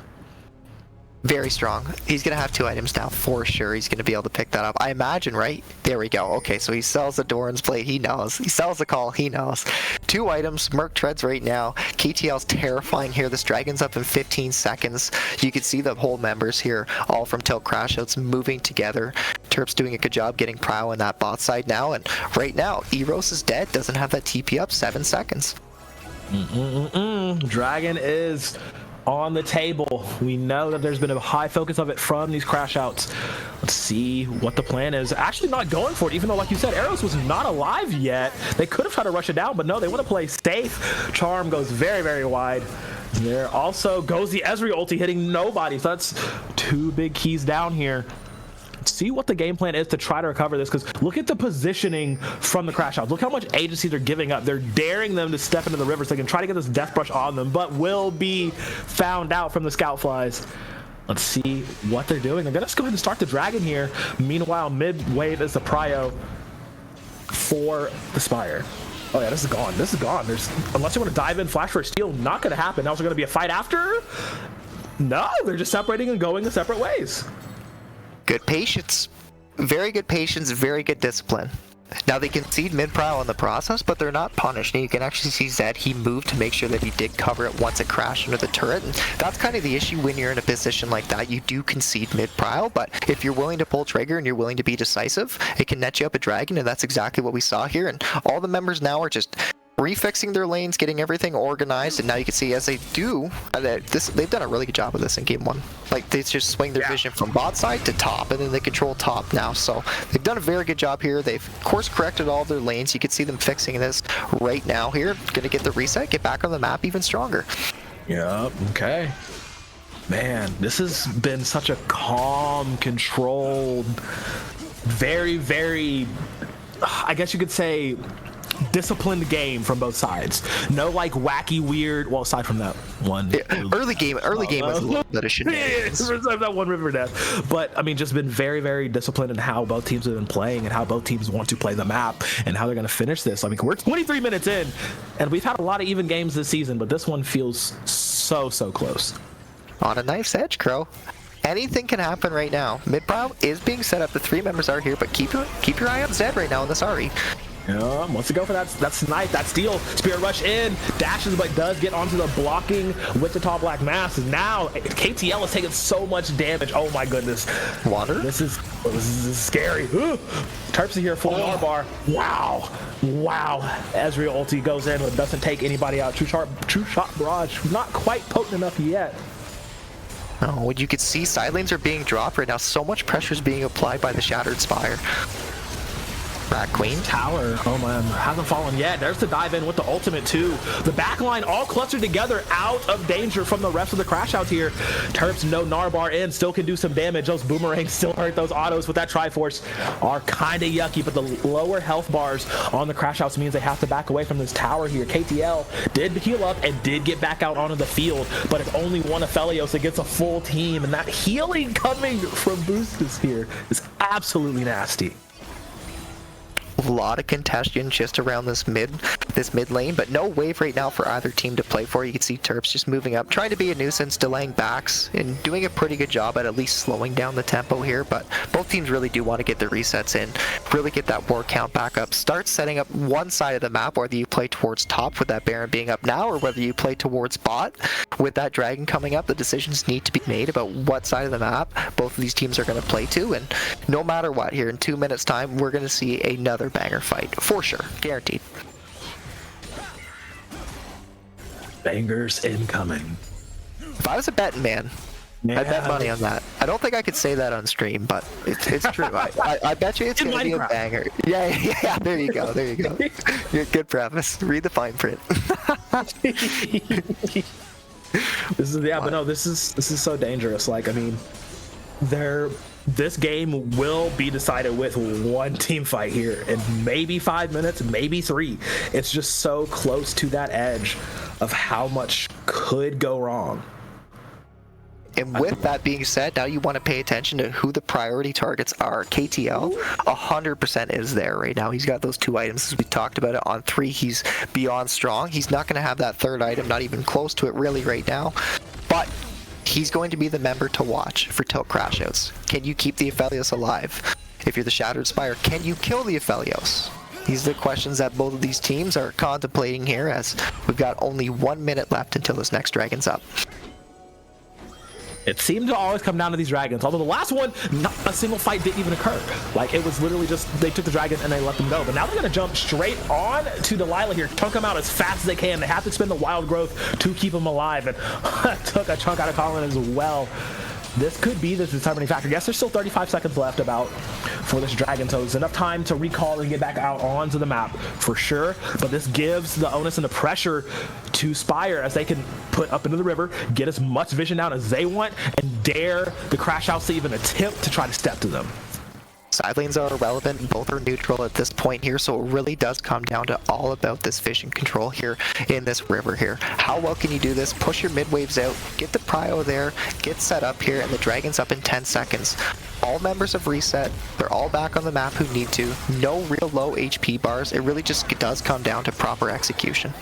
Very strong. He's going to have 2 items now for sure. He's going to be able to pick that up. I imagine, right? There we go. Okay, so he sells the Doran's plate. He knows. He sells the call. He knows. 2 items. Merc treads right now. KTL's terrifying here. This dragon's up in 15 seconds. You can see the whole members here, all from Tilt Crashouts, moving together. Terps doing a good job getting Prow on that bot side now. And right now, Eros is dead. Doesn't have that TP up. 7 seconds. Dragon is on the table. We know that there's been a high focus of it from these Crashouts. Let's see what the plan is. Actually not going for it, even though, like you said, Arrows was not alive yet. They could have tried to rush it down, but no, they want to play safe. Charm goes very, very wide. There also goes the Ezreal ulti, hitting nobody. So that's 2 big keys down here. See what the game plan is to try to recover this, because look at the positioning from the Crashouts. Look how much agency they're giving up. They're daring them to step into the river so they can try to get this death brush on them, but will be found out from the scout flies. Let's see what they're doing. They're gonna just go ahead and start the dragon here. Meanwhile, mid wave is the prio for the Spire. Oh yeah, this is gone. This is gone. There's, unless you want to dive in, flash for a steal, not gonna happen. Now is there gonna be a fight after? No, they're just separating and going in separate ways. Good patience. Very good patience, very good discipline. Now they concede mid-prow in the process, but they're not punished. And you can actually see Zed, he moved to make sure that he did cover it once it crashed into the turret. And that's kind of the issue when you're in a position like that. You do concede mid-prow, but if you're willing to pull trigger and you're willing to be decisive, it can net you up a dragon, and that's exactly what we saw here. And all the members now are just refixing their lanes, getting everything organized, and now you can see as they do, they've done a really good job of this in game 1. Like, they just swing their vision from bot side to top, and then they control top now. So they've done a very good job here. They've course corrected all their lanes. You can see them fixing this right now here. Gonna get the reset, get back on the map even stronger. Yep, okay. Man, this has been such a calm, controlled, very, very, I guess you could say, disciplined game from both sides. No like wacky weird, well, aside from that one early game was a little bit of shenanigans. That one river death, but I mean, just been very, very disciplined in how both teams have been playing and how both teams want to play the map and how they're going to finish this. I mean, we're 23 minutes in and we've had a lot of even games this season, but this one feels so close. On a knife's edge, Crow. Anything can happen right now. Mid-prow is being set up. The 3 members are here, but keep your eye on Zed right now in this Ari. Yeah, wants to go for that snipe, that steal. Spirit rush in, dashes, but does get onto the blocking with the tall black mass. Now KTL is taking so much damage. Oh my goodness. Water? This is scary. Terps here for an R-bar. Wow. Ezreal ulti goes in, but doesn't take anybody out. True shot barrage. Not quite potent enough yet. Oh, you can see side lanes are being dropped right now. So much pressure is being applied by the Shattered Spire. Rat Queen. Tower, oh man, hasn't fallen yet. There's the dive in with the ultimate too. The backline all clustered together, out of danger from the rest of the Crashouts here. Terps no Narbar in, still can do some damage. Those boomerangs still hurt. Those autos with that Triforce are kind of yucky, but the lower health bars on the Crashouts means they have to back away from this tower here. KTL did heal up and did get back out onto the field, but it's only one Aphelios that gets a full team, and that healing coming from Boostus here is absolutely nasty. A lot of contention just around this mid lane, but no wave right now for either team to play for. You can see Terps just moving up, trying to be a nuisance, delaying backs, and doing a pretty good job at least slowing down the tempo here. But both teams really do want to get the resets in, really get that war count back up, start setting up one side of the map, whether you play towards top with that Baron being up now, or whether you play towards bot with that Dragon coming up. The decisions need to be made about what side of the map both of these teams are going to play to, and no matter what, here in 2 minutes time, we're going to see another banger fight for sure, guaranteed. Bangers incoming. If I was a betting man, Yeah. I'd bet money on that. I don't think I could say that on stream, but it's true. I bet you it's In going to be a Minecraft. banger. Yeah, there you go. You're a good preface. Read the fine print. This is so dangerous. Like, I mean, this game will be decided with one team fight here in maybe 5 minutes, maybe 3. It's just so close to that edge of how much could go wrong. And with that being said, now you want to pay attention to who the priority targets are. KTL, 100% is there right now. He's got those 2 items, as we talked about it. On 3, he's beyond strong. He's not going to have that 3rd item, not even close to it really right now. But he's going to be the member to watch for Tilt Crashouts. Can you keep the Aphelios alive? If you're the Shattered Spire, can you kill the Aphelios? These are the questions that both of these teams are contemplating here, as we've got only 1 minute left until this next dragon's up. It seemed to always come down to these dragons. Although the last one, not a single fight didn't even occur. Like, it was literally just, they took the dragon and they let them go. But now they're going to jump straight on to Delilah here, chunk them out as fast as they can. They have to spend the wild growth to keep them alive. And took a chunk out of Colin as well. This could be the determining factor. Yes, there's still 35 seconds left for this dragon, so it's enough time to recall and get back out onto the map for sure. But this gives the onus and the pressure to Spire, as they can put up into the river, get as much vision down as they want, and dare the Crashouts to even attempt to try to step to them. Side lanes are irrelevant, both are neutral at this point here, so it really does come down to all about this vision control here in this river here. How well can you do this? Push your mid waves out, get the prio there, get set up here, and the dragon's up in 10 seconds. All members have reset, they're all back on the map who need to. No real low HP bars, it really just does come down to proper execution.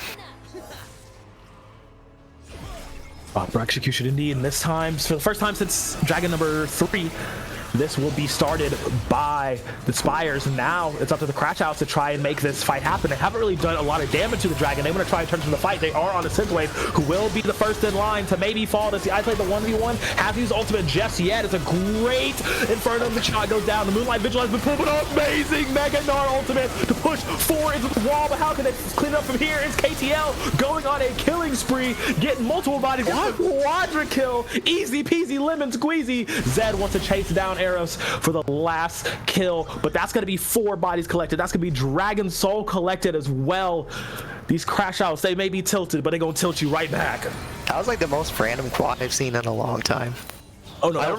Proper execution indeed, and this time, for the first time since dragon number 3, this will be started by the Spires, and now it's up to the Crashouts to try and make this fight happen. They haven't really done a lot of damage to the dragon. They want to try and turn from the fight. They are on a synthwave, who will be the first in line to maybe fall. Does the isolate the 1v1? Hasn't used ultimate just yet. It's a great Inferno. The shot goes down. The Moonlight Vigil has been pulled, but amazing Mega Gnar ultimate to push 4 into the wall. But how can they clean it up from here? It's KTL going on a killing spree, getting multiple bodies. Quadra kill. Easy peasy lemon squeezy. Zed wants to chase down arrows for the last kill, but that's going to be 4 bodies collected. That's going to be Dragon Soul collected as well. These Crashouts, they may be tilted, but they're going to tilt you right back. That was like the most random quad I've seen in a long time. Oh no, I don't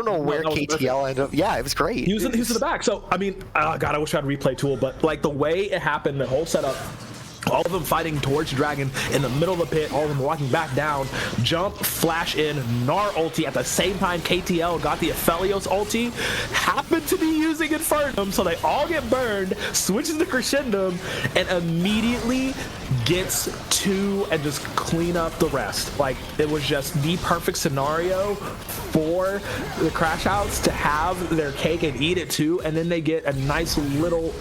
know where KTL ended up. Yeah, it was great. He was in the back. So I mean, God, I wish I had a replay tool, but like the way it happened, the whole setup, all of them fighting towards Dragon in the middle of the pit, all of them walking back down, jump, flash in, Gnar ulti at the same time. KTL got the Aphelios ulti, happened to be using Infernum, so they all get burned, switches to Crescendum, and immediately gets 2 and just clean up the rest. Like, it was just the perfect scenario for the Crashouts to have their cake and eat it too, and then they get a nice little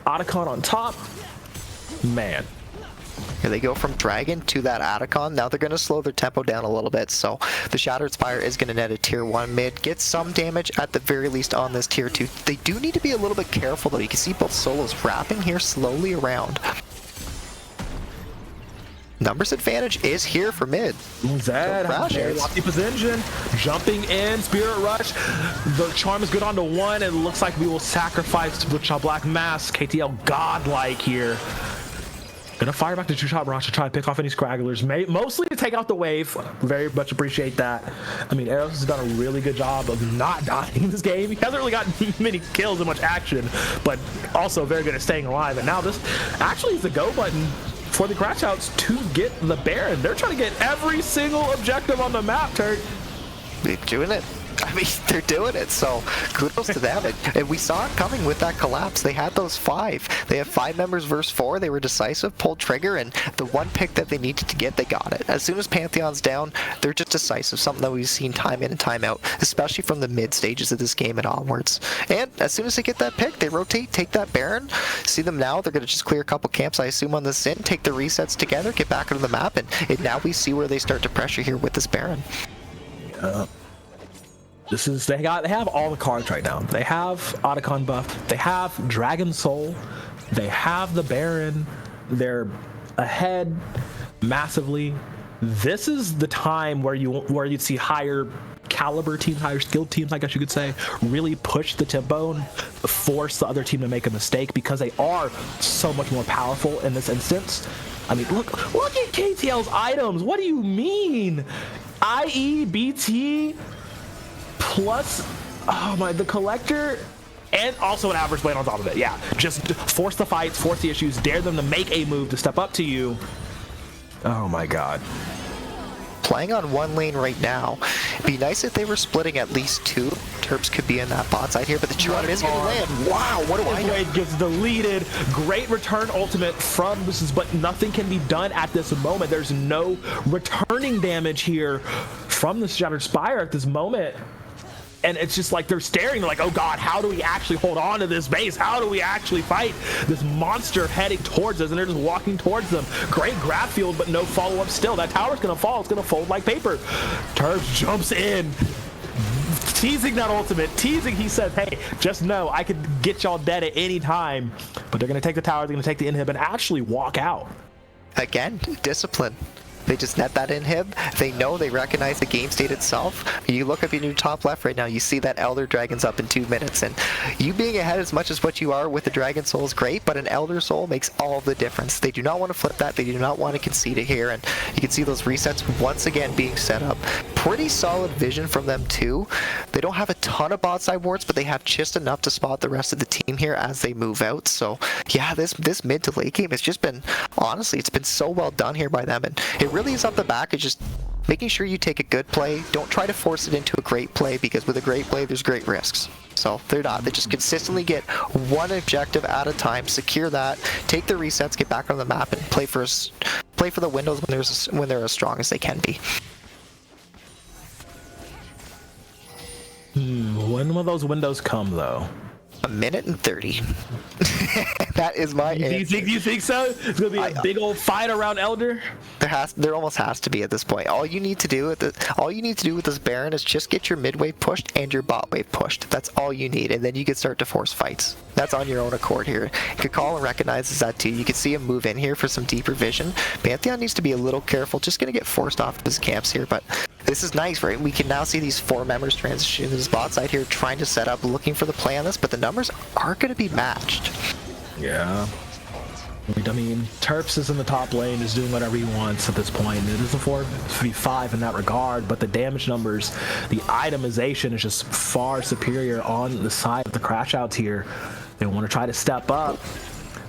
Otacon on top. Man. Here they go from Dragon to that Atacon. Now they're going to slow their tempo down a little bit, so the Shattered Spire is going to net a tier 1 mid, get some damage at the very least on this tier 2. They do need to be a little bit careful though. You can see both solos wrapping here slowly around. Numbers advantage is here for mid. Zed has a lofty position, jumping in, Spirit Rush. The charm is good onto 1, and it looks like we will sacrifice the Black Mask. KTL godlike here. Gonna fire back the 2-shot barrage to try to pick off any scragglers, mostly to take out the wave. Very much appreciate that. I mean, Eros has done a really good job of not dying in this game. He hasn't really gotten many kills and much action, but also very good at staying alive. And now this actually is the go button for the Crashouts to get the Baron. They're trying to get every single objective on the map, Turk. They're doing it. I mean, they're doing it, so kudos to them. And we saw it coming with that collapse. They had those 5. They have 5 members versus 4. They were decisive, pulled trigger, and the one pick that they needed to get, they got it. As soon as Pantheon's down, they're just decisive, something that we've seen time in and time out, especially from the mid stages of this game and onwards. And as soon as they get that pick, they rotate, take that Baron. See them now, they're going to just clear a couple camps, I assume, on the Sin, take the resets together, get back onto the map, and now we see where they start to pressure here with this Baron. They have all the cards right now. They have Otacon buff. They have Dragon Soul. They have the Baron. They're ahead massively. This is the time where you'd see higher caliber teams, higher skilled teams, I guess you could say, really push the tempo and force the other team to make a mistake because they are so much more powerful in this instance. I mean, look at KTL's items. What do you mean? IE, BT, plus, the collector, and also an average blade on top of it. Yeah, just force the fights, force the issues, dare them to make a move to step up to you. Oh my god. Playing on one lane right now. It'd be nice if they were splitting at least two. Terps could be in that bot side here, but the charm is going to land. Wow, what do I know? Blade gets deleted. Great return ultimate from this, but nothing can be done at this moment. There's no returning damage here from the Shattered Spire at this moment. And it's just like they're staring, they're like, oh god, how do we actually hold on to this base? How do we actually fight this monster heading towards us? And they're just walking towards them. Great grab field, but no follow-up still. That tower's gonna fall, it's gonna fold like paper. Terps jumps in, teasing that ultimate, teasing, he says, hey, just know I could get y'all dead at any time. But they're gonna take the tower, they're gonna take the inhib and actually walk out. Again, discipline. They just net that inhib. They know, they recognize the game state itself. You look up in your top left right now, you see that Elder Dragon's up in 2 minutes, and you being ahead as much as what you are with the Dragon Soul is great, but an Elder Soul makes all the difference. They do not want to flip that. They do not want to concede it here, and you can see those resets once again being set up. Pretty solid vision from them too. They don't have a ton of bot side wards, but they have just enough to spot the rest of the team here as they move out. So yeah, this mid to late game has just been, honestly, it's been so well done here by them, and it really is up the back. It's just making sure you take a good play. Don't try to force it into a great play, because with a great play there's great risks. So they're not. They just consistently get one objective at a time, secure that, take the resets, get back on the map, and play for the windows when they're as strong as they can be. When will those windows come though? 1 minute and 30. That is my answer. You think so? It's gonna be a big old fight around Elder? There almost has to be at this point. All you need to do with this Baron is just get your mid wave pushed and your bot wave pushed. That's all you need, and then you can start to force fights. That's on your own accord here. Kakal recognizes that too. You can see him move in here for some deeper vision. Pantheon needs to be a little careful. Just gonna get forced off his camps here, but this is nice, right? We can now see these 4 members transition to this bot side here, trying to set up, looking for the play on this, but the numbers are going to be matched. Yeah. I mean, Terps is in the top lane, is doing whatever he wants at this point. It is a 4v5 in that regard, but the damage numbers, the itemization is just far superior on the side of the Crashouts here. They want to try to step up.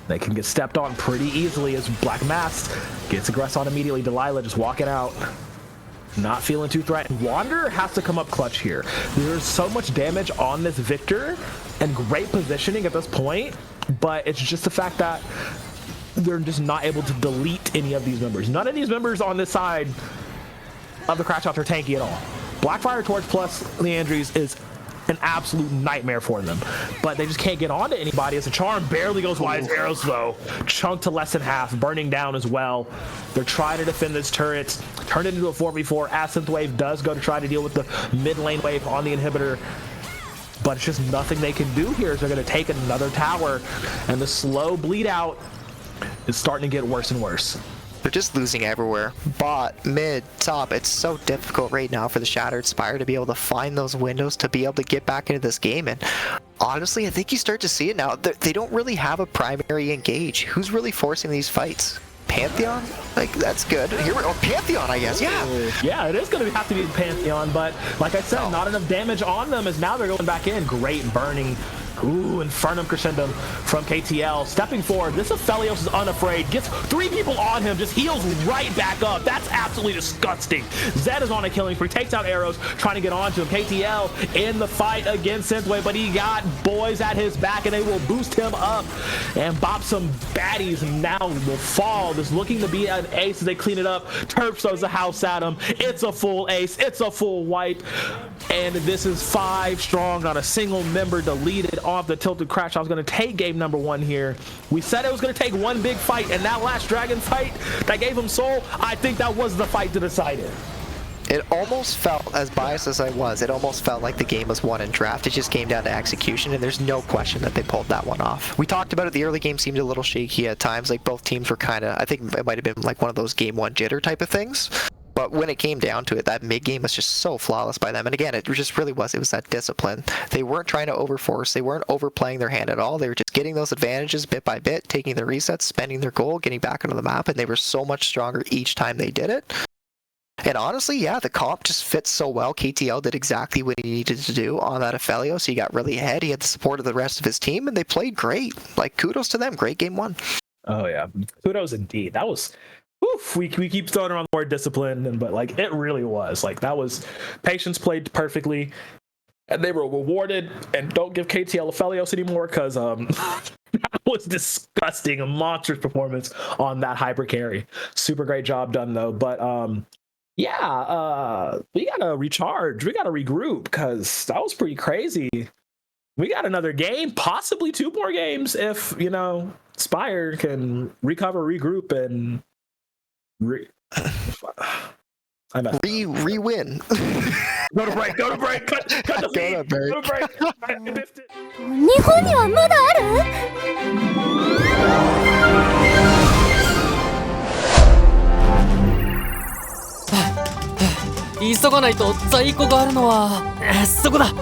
They can get stepped on pretty easily as Black Mask gets aggressed on immediately. Delilah just walking out. Not feeling too threatened. Wanderer has to come up clutch here. There's so much damage on this Victor and great positioning at this point, but it's just the fact that they're just not able to delete any of these members. None of these members on this side of the Crashouts are tanky at all. Blackfire Torch plus Leandries is an absolute nightmare for them, but they just can't get onto anybody as the charm barely goes wide. His arrows though chunked to less than half, burning down as well. They're trying to defend this turret, turn it into a 4v4 as Synthwave does go to try to deal with the mid lane wave on the inhibitor, but it's just nothing they can do here as they're going to take another tower, and the slow bleed out is starting to get worse and worse. They're just losing everywhere. Bot, mid, top. It's so difficult right now for the Shattered Spire to be able to find those windows to be able to get back into this game. And honestly, I think you start to see it now. They don't really have a primary engage. Who's really forcing these fights? Pantheon? Like, that's good. Here we go. Pantheon, I guess. Yeah. Yeah, it is going to have to be Pantheon, but like I said, not enough damage on them as now they're going back in. Great burning. Ooh, Infernum Crescendum from KTL. Stepping forward, this Aphelios is unafraid. Gets 3 people on him, just heals right back up. That's absolutely disgusting. Zed is on a killing spree, takes out arrows, trying to get onto him. KTL in the fight against Synthwave, but he got boys at his back, and they will boost him up and bop some baddies, and now will fall. Just looking to be an ace as they clean it up. Terps throws the house at him. It's a full ace. It's a full wipe. And this is 5 strong on a single member deleted off the tilted crash. I was going to take game number 1 here. We said it was going to take one big fight, and that last dragon fight that gave him soul, I think that was the fight to decide it. It almost felt, as biased as I was, it almost felt like the game was won in draft. It just came down to execution, and there's no question that they pulled that one off. We talked about it, the early game seemed a little shaky at times, like both teams were kind of, I think it might have been like one of those game one jitter type of things. But when it came down to it, that mid game was just so flawless by them. And again, it just really was. It was that discipline. They weren't trying to overforce. They weren't overplaying their hand at all. They were just getting those advantages bit by bit, taking their resets, spending their gold, getting back onto the map, and they were so much stronger each time they did it. And honestly, yeah, the comp just fits so well. KTL did exactly what he needed to do on that Ophelio, so he got really ahead. He had the support of the rest of his team, and they played great. Like, kudos to them. Great game one. Oh, yeah. Kudos indeed. That was... Oof, we keep throwing around the word discipline, but like it really was like that was Patience played perfectly, and they were rewarded. And don't give KTL Aphelios anymore because that was disgusting. A monstrous performance on that hyper carry. Super great job done though. But we gotta recharge. We gotta regroup because that was pretty crazy. We got another game, possibly 2 more games if Spire can recover, regroup, and re-win. Go to break. Cut the feed. Go to break. I missed it. 日本にはまだある？急がないと在庫があるのはそこだ。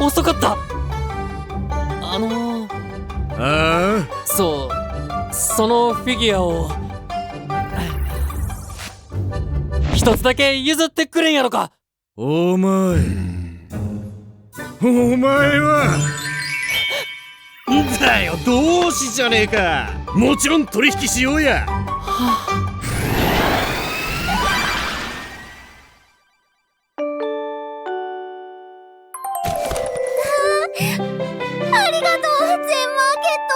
遅かった。そのフィギュアを一つだけ譲ってくれんやろか。お前はんだよ、同志じゃねえか。もちろん取引しようや。ありがとう、全マーケット。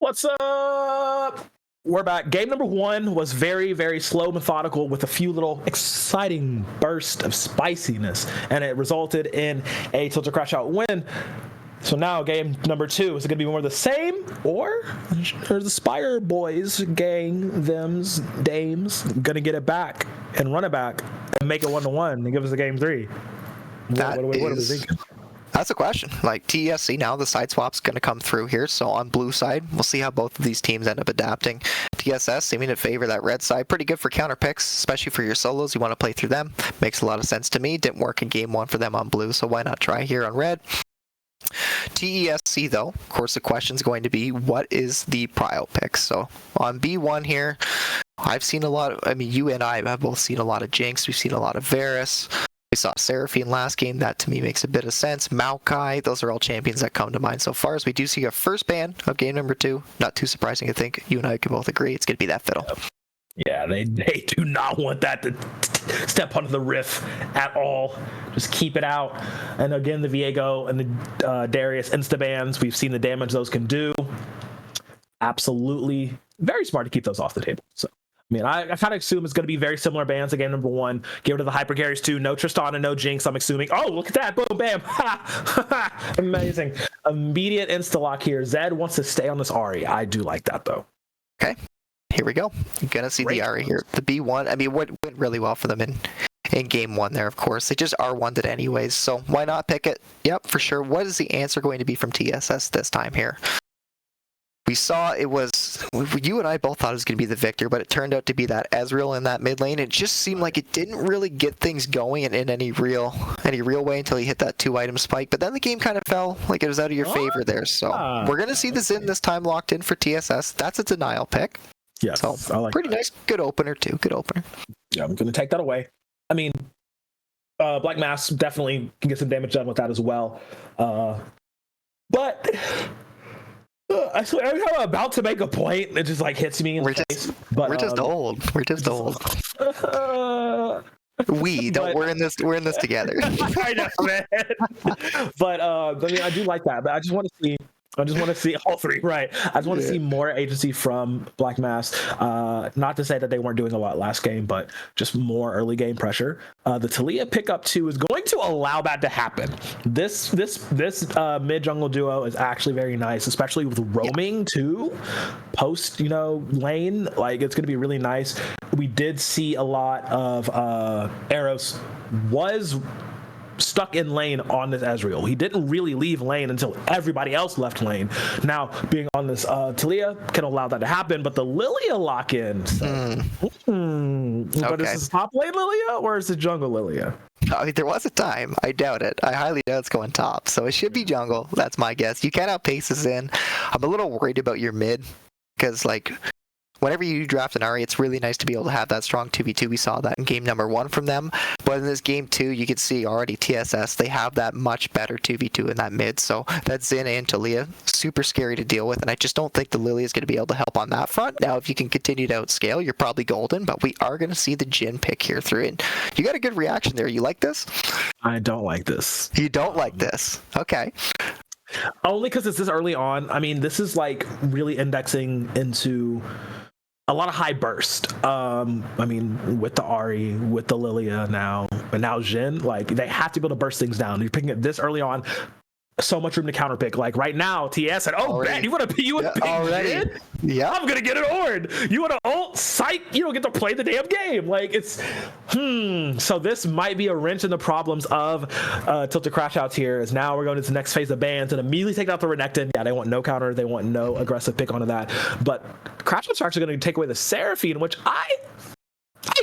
What's up? We're back. Game number 1 was very, very slow, methodical, with a few little exciting bursts of spiciness, and it resulted in a Tilted Crashout win. So now game number 2, is it going to be more of the same, or are the Spire boys, dames, going to get it back and run it back and make it 1-1 and give us a game 3? What are we thinking? That's a question. Like, TESC now, the side swap's going to come through here. So on blue side, we'll see how both of these teams end up adapting. TSS seeming to favor that red side. Pretty good for counter picks, especially for your solos. You want to play through them. Makes a lot of sense to me. Didn't work in game 1 for them on blue, so why not try here on red? TESC, though, of course, the question's going to be, what is the prio pick? So on B1 here, I've seen a lot of, I mean, you and I have both seen a lot of Jinx. We've seen a lot of Varus. We saw Seraphine last game. That to me makes a bit of sense. Maokai, those are all champions that come to mind so far. As we do see a first ban of game number 2. Not too surprising, I think. You and I can both agree. It's going to be that Fiddle. Yeah, they do not want that to step onto the riff at all. Just keep it out. And again, the Viego and the Darius insta-bans, we've seen the damage those can do. Absolutely very smart to keep those off the table. So, I mean, I kind of assume it's going to be very similar bans to game number 1. Get rid of the hyper carries too. No Tristana, no Jinx. I'm assuming. Oh, look at that. Boom, bam. Amazing. Immediate insta-lock here. Zed wants to stay on this Ahri. I do like that, though. Okay. Here we go. You're going to see the Ahri here. The B1, I mean, what went really well for them in game 1 there, of course. They just R1'd it anyways, so why not pick it? Yep, for sure. What is the answer going to be from TSS this time here? We saw it was, you and I both thought it was going to be the Victor, but it turned out to be that Ezreal in that mid lane. It just seemed like it didn't really get things going in any real way until he hit that 2-item spike. But then the game kind of fell like it was out of your favor there. So we're going to see the Xin this time locked in for TSS. That's a denial pick. Yes, so I like pretty that. Nice. Good opener, too. Good opener. Yeah, I'm going to take that away. I mean, Black Mass definitely can get some damage done with that as well. But I swear, every time I'm about to make a point, it just like hits me in the face. But we're just old. We're just old. We're in this together. I know, man. But I mean, I do like that. But I just want to see all 3, right? I just want to see more agency from Black Mass. Not to say that they weren't doing a lot last game, but just more early game pressure. The Taliyah pickup 2 is going to allow that to happen. This mid jungle duo is actually very nice, especially with roaming too. Post lane, like it's going to be really nice. We did see a lot of Eros was stuck in lane on this Ezreal. He didn't really leave lane until everybody else left lane. Now, being on this Taliyah can allow that to happen, but the Lilia lock-in. But is this top lane Lilia or is it jungle Lilia? I mean, there was a time. I doubt it. I highly doubt it's going top. So it should be jungle. That's my guess. You can outpace this in. I'm a little worried about your mid because, like, whenever you draft an Ahri, it's really nice to be able to have that strong 2v2. We saw that in game number 1 from them. But in this game 2, you can see already TSS, they have that much better 2v2 in that mid. So that's Xin and Taliyah. Super scary to deal with. And I just don't think the Lily is going to be able to help on that front. Now, if you can continue to outscale, you're probably golden. But we are going to see the Jhin pick here through it. You got a good reaction there. You like this? I don't like this. You don't like this? Okay. Only because it's this early on. I mean, this is like really indexing into a lot of high burst. I mean, with the Ahri, with the Lilia now, and now Jhin, like they have to be able to burst things down. You're picking it this early on. So much room to counterpick. Like right now, TS said, "Oh, man, you want to pick Jhin? Yeah, I'm gonna get an Ord. You want to ult? Psych! You don't get to play the damn game. Like it's So this might be a wrench in the problems of Tilted Crashouts here. Is now we're going to the next phase of bans and immediately take out the Renekton. Yeah, they want no counter. They want no aggressive pick onto that. But Crashouts are actually going to take away the Seraphine, which I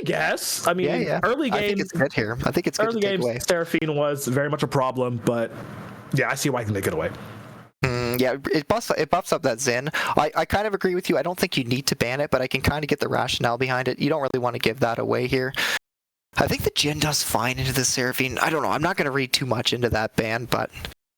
guess. I mean, early game. I think it's good here. I think it's good early to take game. away. Seraphine was very much a problem, but yeah, I see why I can take it away. Yeah, it buffs up that Xin. I kind of agree with you. I don't think you need to ban it, but I can kind of get the rationale behind it. You don't really want to give that away here. I think the Jhin does fine into the Seraphine. I don't know. I'm not going to read too much into that ban, but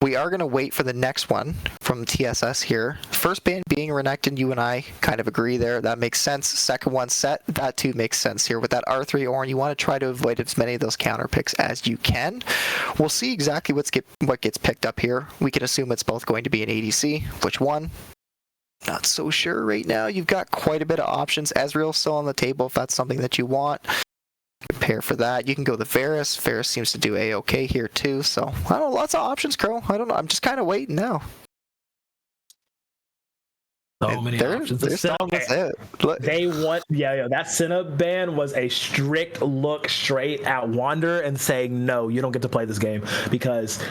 we are going to wait for the next one from TSS here. First ban being Renekton, you and I kind of agree there. That makes sense. Second one set, that too makes sense here. With that R3 Ornn, you want to try to avoid as many of those counter picks as you can. We'll see exactly what gets picked up here. We can assume it's both going to be an ADC. Which one? not so sure right now. You've got quite a bit of options. Ezreal's still on the table if that's something that you want. Prepare for that. You can go the Varus. Varus seems to do A-okay here too. So, I don't know, lots of options, Crow. I don't know. I'm just kind of waiting now. So many options. They want, that Senna ban was a strict look straight at Wander and saying, no, you don't get to play this game because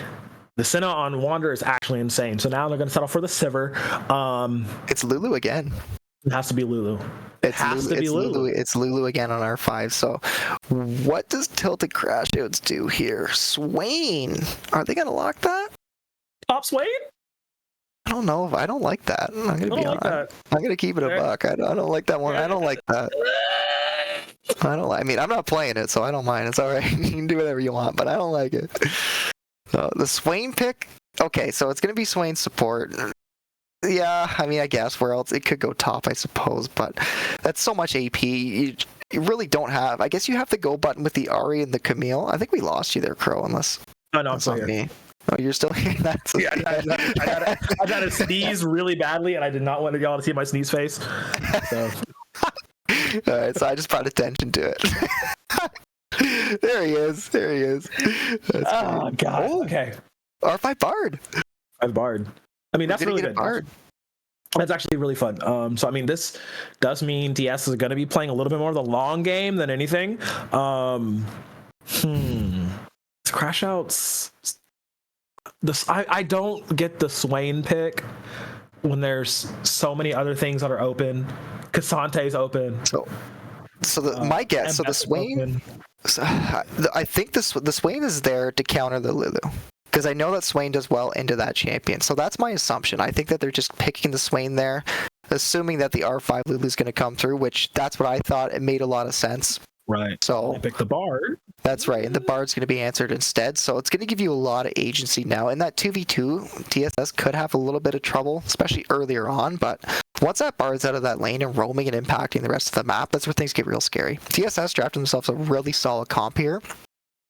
the Senna on Wander is actually insane. So now they're going to settle for the Sivir. It's Lulu again. It has to be Lulu. It's Lulu again on R5. So, what does Tilted Crashouts do here? Swain. Are they going to lock that? Top Swain? I don't know. I don't like that. I'm going to be honest. I'm going to keep it a buck. I don't like that one. I don't like that. I mean, I'm not playing it, so I don't mind. It's all right. You can do whatever you want, but I don't like it. The Swain pick. Okay, so it's going to be Swain support. Yeah, I mean, I guess where else it could go top, I suppose, but that's so much AP. You really don't have. I guess you have the go button with the Ahri and the Camille. I think we lost you there, Crow, unless. Oh, no, I'm still here. Me. Oh, you're still here? That's I got to sneeze really badly, and I did not want y'all to see my sneeze face. So. All right, so I just brought attention to it. There he is. That's oh, great. God. Oh. Okay. R5 Bard. 5 Bard. I mean, that's really good. That's actually really fun. So, I mean, this does mean DS is going to be playing a little bit more of the long game than anything. Crashouts. I don't get the Swain pick when there's so many other things that are open. Casante's open. My guess. So the Swain. I think the Swain is there to counter the Lulu. Because I know that Swain does well into that champion. So that's my assumption. I think that they're just picking the Swain there, assuming that the R5 Lulu is going to come through, which that's what I thought. It made a lot of sense. Right. So pick the Bard. That's right. And the Bard's going to be answered instead. So it's going to give you a lot of agency now. In that 2v2, TSS could have a little bit of trouble, especially earlier on. But once that Bard's out of that lane and roaming and impacting the rest of the map, that's where things get real scary. TSS drafted themselves a really solid comp here.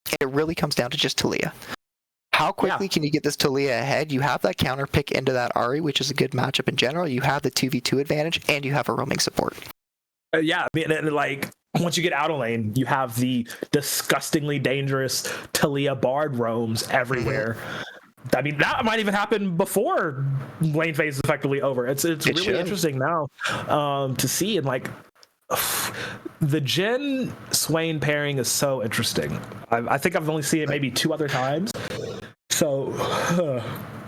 And it really comes down to just Taliyah. How quickly can you get this Taliyah ahead? You have that counter pick into that Ahri, which is a good matchup in general. You have the 2v2 advantage, and you have a roaming support. I mean, like, once you get out of lane, you have the disgustingly dangerous Taliyah Bard roams everywhere. I mean, that might even happen before lane phase is effectively over. It's really interesting now to see. And, like, the Jhin Swain pairing is so interesting. I think I've only seen it maybe 2 other times. So,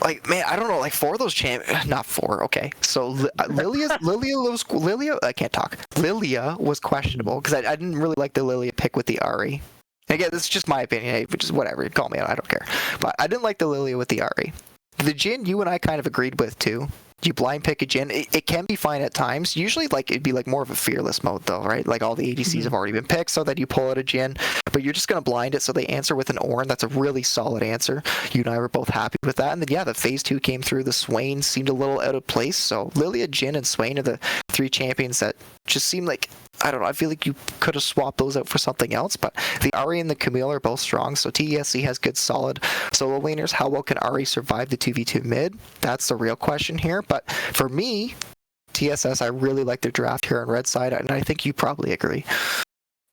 like, man, I don't know. Like 4 of those not 4. Okay, so Lilia, I can't talk. Lilia was questionable because I didn't really like the Lilia pick with the Ahri. Again, this is just my opinion, which is whatever. Call me out, I don't care. But I didn't like the Lilia with the Ahri. The Jhin, you and I kind of agreed with too. You blind pick a Jhin. It can be fine at times. Usually, like, it'd be like more of a fearless mode though, right? Like all the ADCs have already been picked, so that you pull out a Jhin, but you're just gonna blind it. So they answer with an Ornn. That's a really solid answer. You and I were both happy with that. And then the phase 2 came through. The Swain seemed a little out of place. So Lilia, Jhin, and Swain are the 3 champions that just seem like, I don't know, I feel like you could have swapped those out for something else, but the Ahri and the Camille are both strong, so TESC has good solid solo laners. How well can Ahri survive the 2v2 mid? That's the real question here, but for me, TSS, I really like their draft here on red side, and I think you probably agree.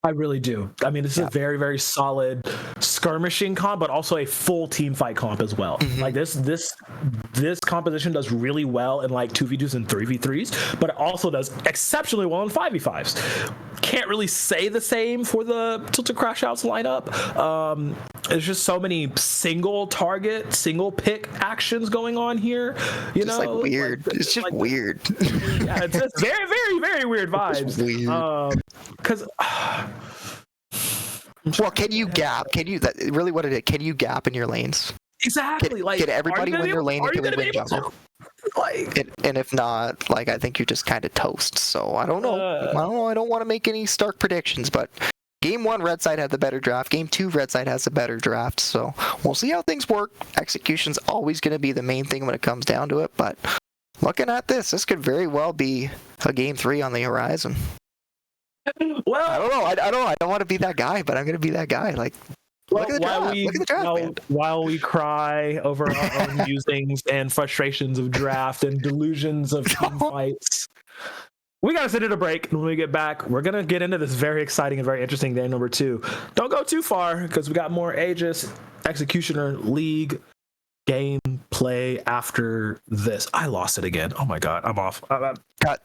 I really do. I mean, this is a very, very solid skirmishing comp, but also a full team fight comp as well. Like this composition does really well in like 2v2s and 3v3s, but it also does exceptionally well in 5v5s. Can't really say the same for the Tilted Crashouts lineup. There's just so many single target, single pick actions going on here. You know, like weird. Like, it's just like, weird. Yeah, it's just very, very, very weird vibes. Weird. Because. Well, can you gap? Can you really what it is? Can you gap in your lanes? Exactly. Can everybody win your lane until they win jungle? And if not, like, I think you're just kind of toast. So I don't know. I don't want to make any stark predictions, but Game 1, red side had the better draft. Game 2, red side has the better draft. So we'll see how things work. Execution's always going to be the main thing when it comes down to it. But looking at this could very well be a Game 3 on the horizon. Well, I don't know. I don't want to be that guy, but I'm going to be that guy. Like, Look at the draft. Look at the draft, man. While we cry over our own musings and frustrations of draft and delusions of team fights, we gotta send it a break. When we get back, we're gonna get into this very exciting and very interesting game number 2. Don't go too far because we got more Aegis Executioner League gameplay after this. I lost it again. Oh my god, I'm off. Cut.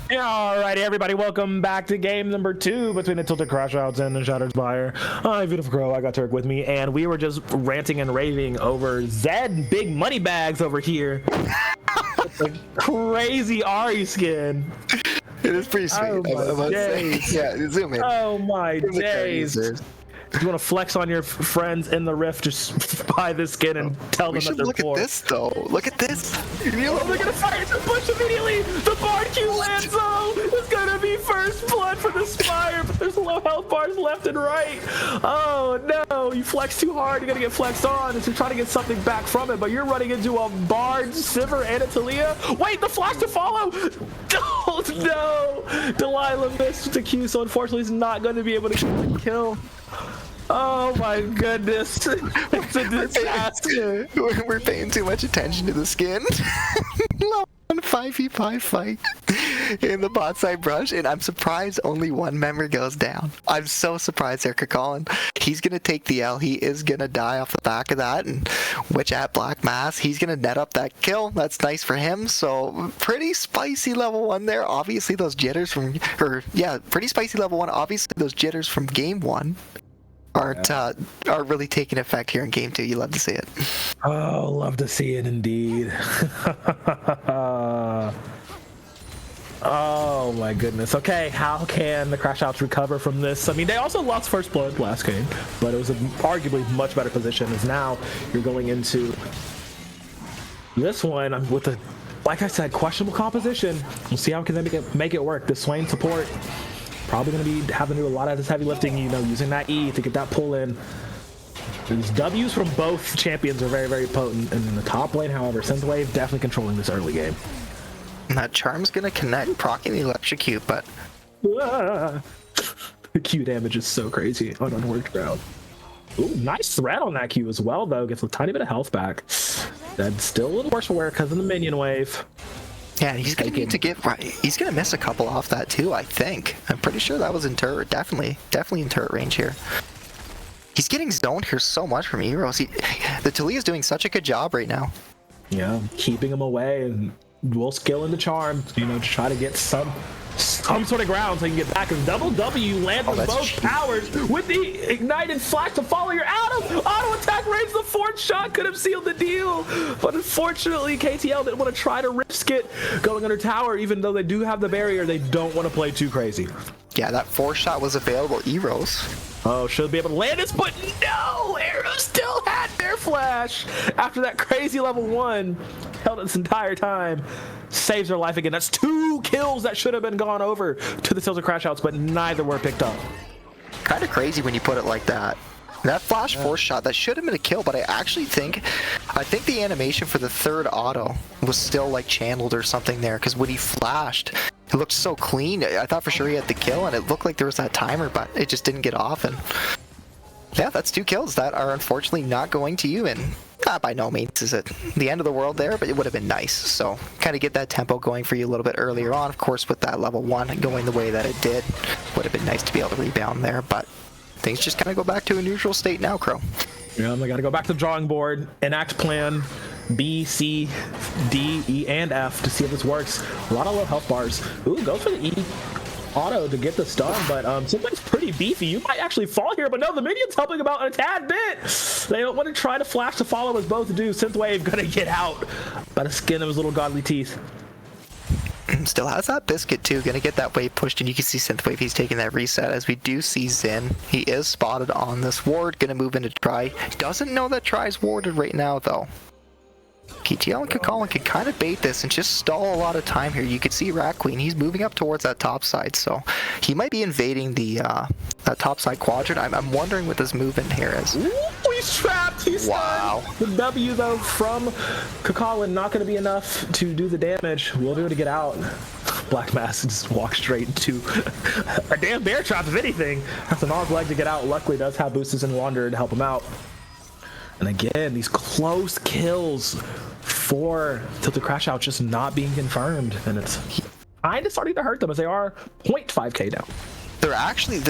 Alrighty, everybody, welcome back to game number 2 between the Tilted Crashouts and the Shattered Spire. I'm Beautiful Crow, I got Turk with me, and we were just ranting and raving over Zed Big Money Bags over here. The crazy Ari skin. It is pretty sweet. Oh my days. Yeah, zoom in. Oh my days. If you want to flex on your friends in the Rift, just buy this skin and tell them that they're look poor. at this, though. Look at this. Oh, they're gonna fire some push immediately. The Bard Q Lanzo is gonna be first blood for the Spire, but there's low health bars left and right. Oh no, you flex too hard, you're gonna get flexed on as you're trying to get something back from it, but you're running into a Bard, Sivir, and a Talia. Wait, the flash to follow. Oh no, Delilah missed the Q, so unfortunately he's not going to be able to get the kill. Oh my goodness, it's a disaster. We're paying too much attention to the skin. 5v5 fight in the bot side brush, and I'm surprised only one member goes down. I'm so surprised there, Colin. He's gonna take the L. He is gonna die off the back of that, and which at Black Mass, he's gonna net up that kill. That's nice for him. So pretty spicy level 1 there. Obviously those jitters from, pretty spicy level 1. Obviously those jitters from game 1 are really taking effect here in game 2. You love to see it. Oh, love to see it indeed. Oh my goodness. Okay, how can the Crashouts recover from this? I mean, they also lost first blood last game, but it was an arguably much better position, as now you're going into this one with a, like I said, questionable composition. We'll see how can they make it work. The Swain support probably going to be having to do a lot of this heavy lifting, you know, using that E to get that pull in. These W's from both champions are very, very potent. And in the top lane, however, Synthwave definitely controlling this early game. And that Charm's going to connect, proccing the electrocute, but... The Q damage is so crazy on unworked ground. Ooh, nice threat on that Q as well, though. Gets a tiny bit of health back. That's still a little worse for wear because of the minion wave. Yeah, he's gonna need to get right. He's gonna miss a couple off that too, I think. I'm pretty sure that was in turret. Definitely in turret range here. He's getting zoned here so much from Eros. The Talia's doing such a good job right now. Yeah, keeping him away, and we'll skill into charm, you know, to try to get some sort of ground so you can get back. And double W lands with both powers with the ignited flash to follow. You're out of auto attack range. The fourth shot could have sealed the deal, but unfortunately KTL didn't want to try to risk it going under tower. Even though they do have the barrier, they don't want to play too crazy. Yeah, that 4th shot was available. Eros. Oh, should be able to land this, but no! Arrow still had their flash after that crazy level 1 held it this entire time. Saves her life again. That's 2 kills that should have been gone over to the Tilted Crashouts, but neither were picked up. Kind of crazy when you put it like that. That flash 4th shot, that should have been a kill, but I actually think the animation for the 3rd auto was still like channeled or something there, because when he flashed, it looked so clean. I thought for sure he had the kill, and it looked like there was that timer, but it just didn't get off. And yeah, that's 2 kills that are unfortunately not going to you, and by no means is it the end of the world there, but it would have been nice. So kind of get that tempo going for you a little bit earlier on. Of course, with that level 1 going the way that it did, would have been nice to be able to rebound there, but things just kind of go back to a neutral state now, Crow. Yeah, I got to go back to the drawing board, enact plan B, C, D, E, and F to see if this works. A lot of low health bars. Ooh, goes for the E auto to get the stun, but something's pretty beefy. You might actually fall here, but no, the minion's helping him out a tad bit. They don't want to try to flash to follow as both do. Synthwave gonna get out by the skin of his little godly teeth. Still has that biscuit too, gonna get that wave pushed, and you can see Synthwave, he's taking that reset. As we do see Zen, he is spotted on this ward, gonna move into Try. Doesn't know that Try's warded right now though. KTL and Kakalin can kind of bait this and just stall a lot of time here. You can see Rat Queen, he's moving up towards that top side, so he might be invading the that top side quadrant. I'm wondering what this movement here is. Ooh, he's trapped, he's stunned. The W though from Kakalin not going to be enough to do the damage. We'll be able to get out. Black Mass just walk straight into a damn bear trap, if anything. Has an odd leg to get out. Luckily does have boosters and Wanderer to help him out. And again, these close kills for Tilted Crashout just not being confirmed, and it's kind of starting to hurt them as they are 0.5k down. honestly,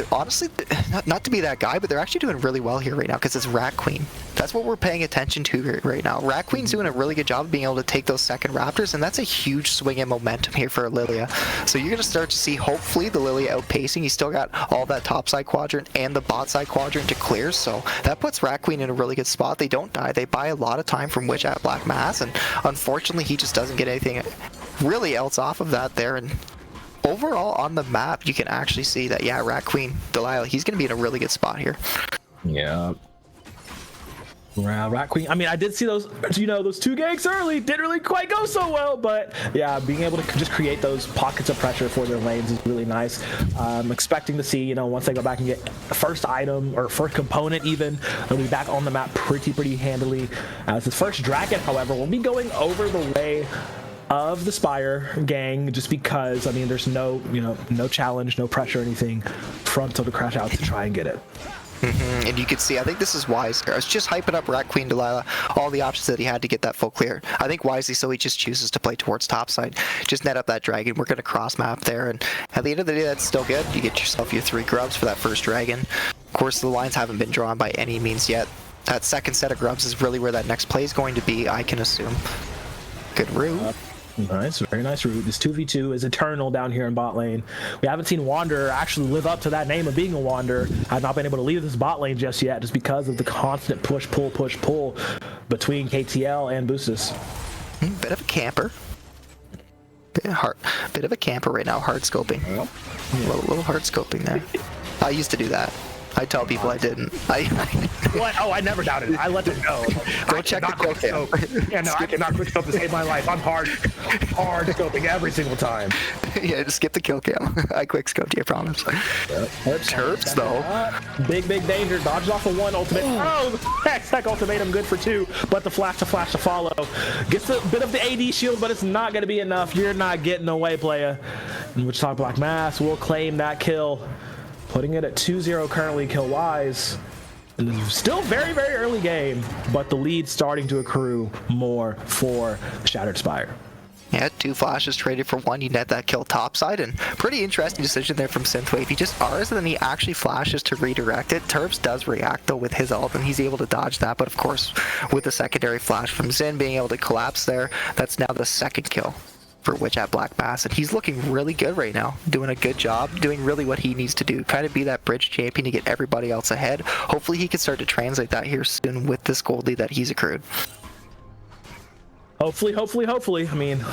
not to be that guy, but they're actually doing really well here right now because it's Rat Queen. That's what we're paying attention to right now. Rat Queen's doing a really good job of being able to take those second Raptors, and that's a huge swing in momentum here for Lilia. So you're going to start to see, hopefully, the Lilia outpacing. He's still got all that top side quadrant and the bot side quadrant to clear, so that puts Rat Queen in a really good spot. They don't die. They buy a lot of time from Witch at Black Mass, and unfortunately, he just doesn't get anything really else off of that there. And overall, on the map, you can actually see that, yeah, Rat Queen, Delilah, he's going to be in a really good spot here. Yeah. Rat Queen. I mean, I did see those, those 2 ganks early. Didn't really quite go so well, but yeah, being able to just create those pockets of pressure for their lanes is really nice. I'm expecting to see, once they go back and get the first item or first component even, they'll be back on the map pretty handily. As his first Dragon, however, will be going over the way of the Spire gang, just because, I mean, there's no challenge, no pressure or anything from the Crashouts to try and get it. And you can see, I think this is wise. I was just hyping up Rat Queen Delilah, all the options that he had to get that full clear. I think wisely so he just chooses to play towards topside. Just net up that dragon. We're going to cross map there, and at the end of the day, that's still good. You get yourself your 3 grubs for that first dragon. Of course, the lines haven't been drawn by any means yet. That second set of grubs is really where that next play is going to be, I can assume. Good route. Nice, very nice route. This 2v2 is eternal down here in bot lane. We haven't seen Wanderer actually live up to that name of being a Wanderer. I've not been able to leave this bot lane just yet, just because of the constant push-pull between KTL and Boostus. Bit of a camper. Bit of a camper right now, hard scoping. Yep. Little hard scoping there. I used to do that. I tell people I didn't. What? Oh, I never doubted it. I let them know. Go check the quick scope. Yeah, no, I cannot quick scope to save my life. I'm hard scoping every single time. Yeah, just skip the kill cam. I quick scoped you, I promise. Terps though. Big danger. Dodges off of 1 ultimate. Oh, the Hextech ultimatum good for 2, but the flash to follow. Gets a bit of the AD shield, but it's not going to be enough. You're not getting away, playa. And Wichita Black Mass will claim that kill. Putting it at 2-0 currently kill-wise. Still very early game, but the lead starting to accrue more for the Shattered Spire. Yeah, 2 flashes traded for 1. You net that kill topside, and pretty interesting decision there from Synthwave. He just Rs and then he actually flashes to redirect it. Terps does react though with his ult, and he's able to dodge that, but of course, with the secondary flash from Xin being able to collapse there, that's now the 2nd kill for Witch at Black Bass, and he's looking really good right now, doing a good job, doing really what he needs to do, kind of be that bridge champion to get everybody else ahead. Hopefully he can start to translate that here soon with this gold lead that he's accrued. Hopefully. I mean,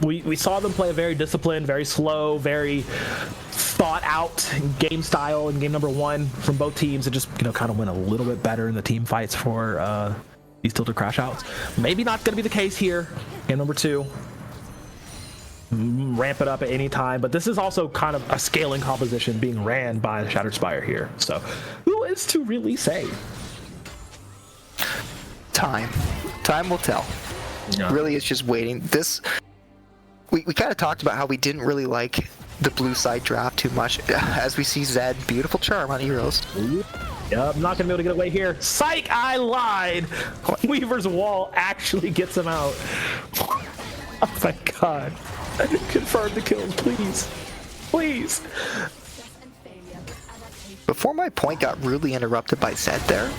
we saw them play a very disciplined, very slow, very thought out game style in game number 1 from both teams. It just kind of went a little bit better in the team fights for these Tilted Crashouts. Maybe not going to be the case here game number 2. Ramp it up at any time, but this is also kind of a scaling composition being ran by the Shattered Spire here, so who is to really say? Time will tell. Yeah. Really, it's just waiting. This we kind of talked about how we didn't really like the blue side draft too much, as we see Zed, beautiful charm on Eros. Yep, I'm not gonna be able to get away here. Psych, I lied. Weaver's wall actually gets him out. Oh my god. Confirm the kills, please. Before my point got rudely interrupted by Zed there,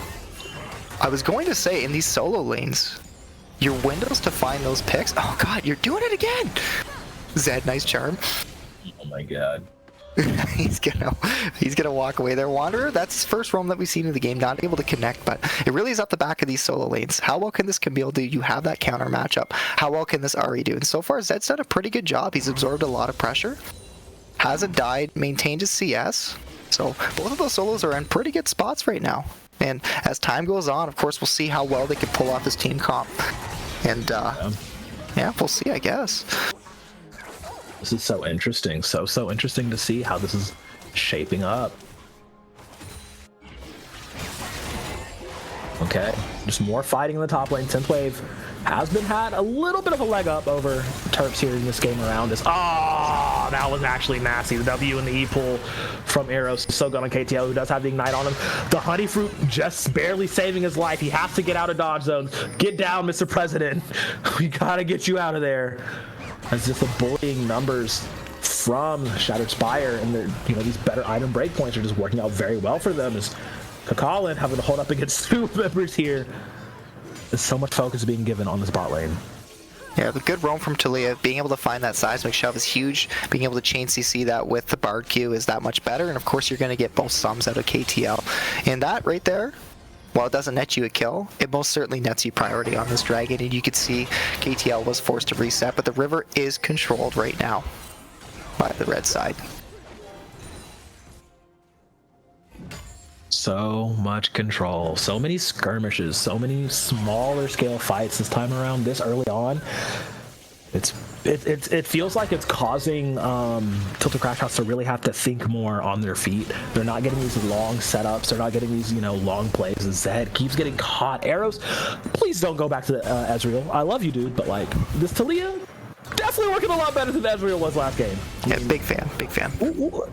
I was going to say, in these solo lanes, your windows to find those picks. Oh god, you're doing it again. Zed, nice charm. Oh my god. he's gonna walk away there. Wanderer, that's his first roam that we've seen in the game, not able to connect, but it really is up the back of these solo lanes. How well can this Camille do? You have that counter matchup. How well can this Ari do? And so far, Zed's done a pretty good job. He's absorbed a lot of pressure, hasn't died, maintained his CS. So both of those solos are in pretty good spots right now. And as time goes on, of course, we'll see how well they can pull off this team comp. And yeah, we'll see, I guess. This is so interesting. So interesting to see how this is shaping up. Okay, just more fighting in the top lane. Synthwave has had a little bit of a leg up over Terps here in this game around us. Oh, that was actually nasty. The W and the E pull from Eros is so good on KTL, who does have the Ignite on him. The Honey Fruit just barely saving his life. He has to get out of dodge zones. Get down, Mr. President. We gotta get you out of there. As just the bullying numbers from Shattered Spire, and these better item breakpoints are just working out very well for them. As Kakalin having to hold up against 2 members here. There's so much focus being given on this bot lane. Yeah, the good roam from Talia, being able to find that seismic shove is huge. Being able to chain CC that with the Bard Q is that much better, and of course you're going to get both sums out of KTL. And that right there, while it doesn't net you a kill, it most certainly nets you priority on this dragon, and you could see KTL was forced to reset, but the river is controlled right now by the red side. So much control, so many skirmishes, so many smaller scale fights this time around, this early on. It feels like it's causing Tilted Crashouts to really have to think more on their feet. They're not getting these long setups. They're not getting these long plays. Zed keeps getting caught. Arrows, please don't go back to Ezreal. I love you, dude, but like this Talia, definitely working a lot better than Ezreal was last game. Yeah, big fan, big fan. Ooh.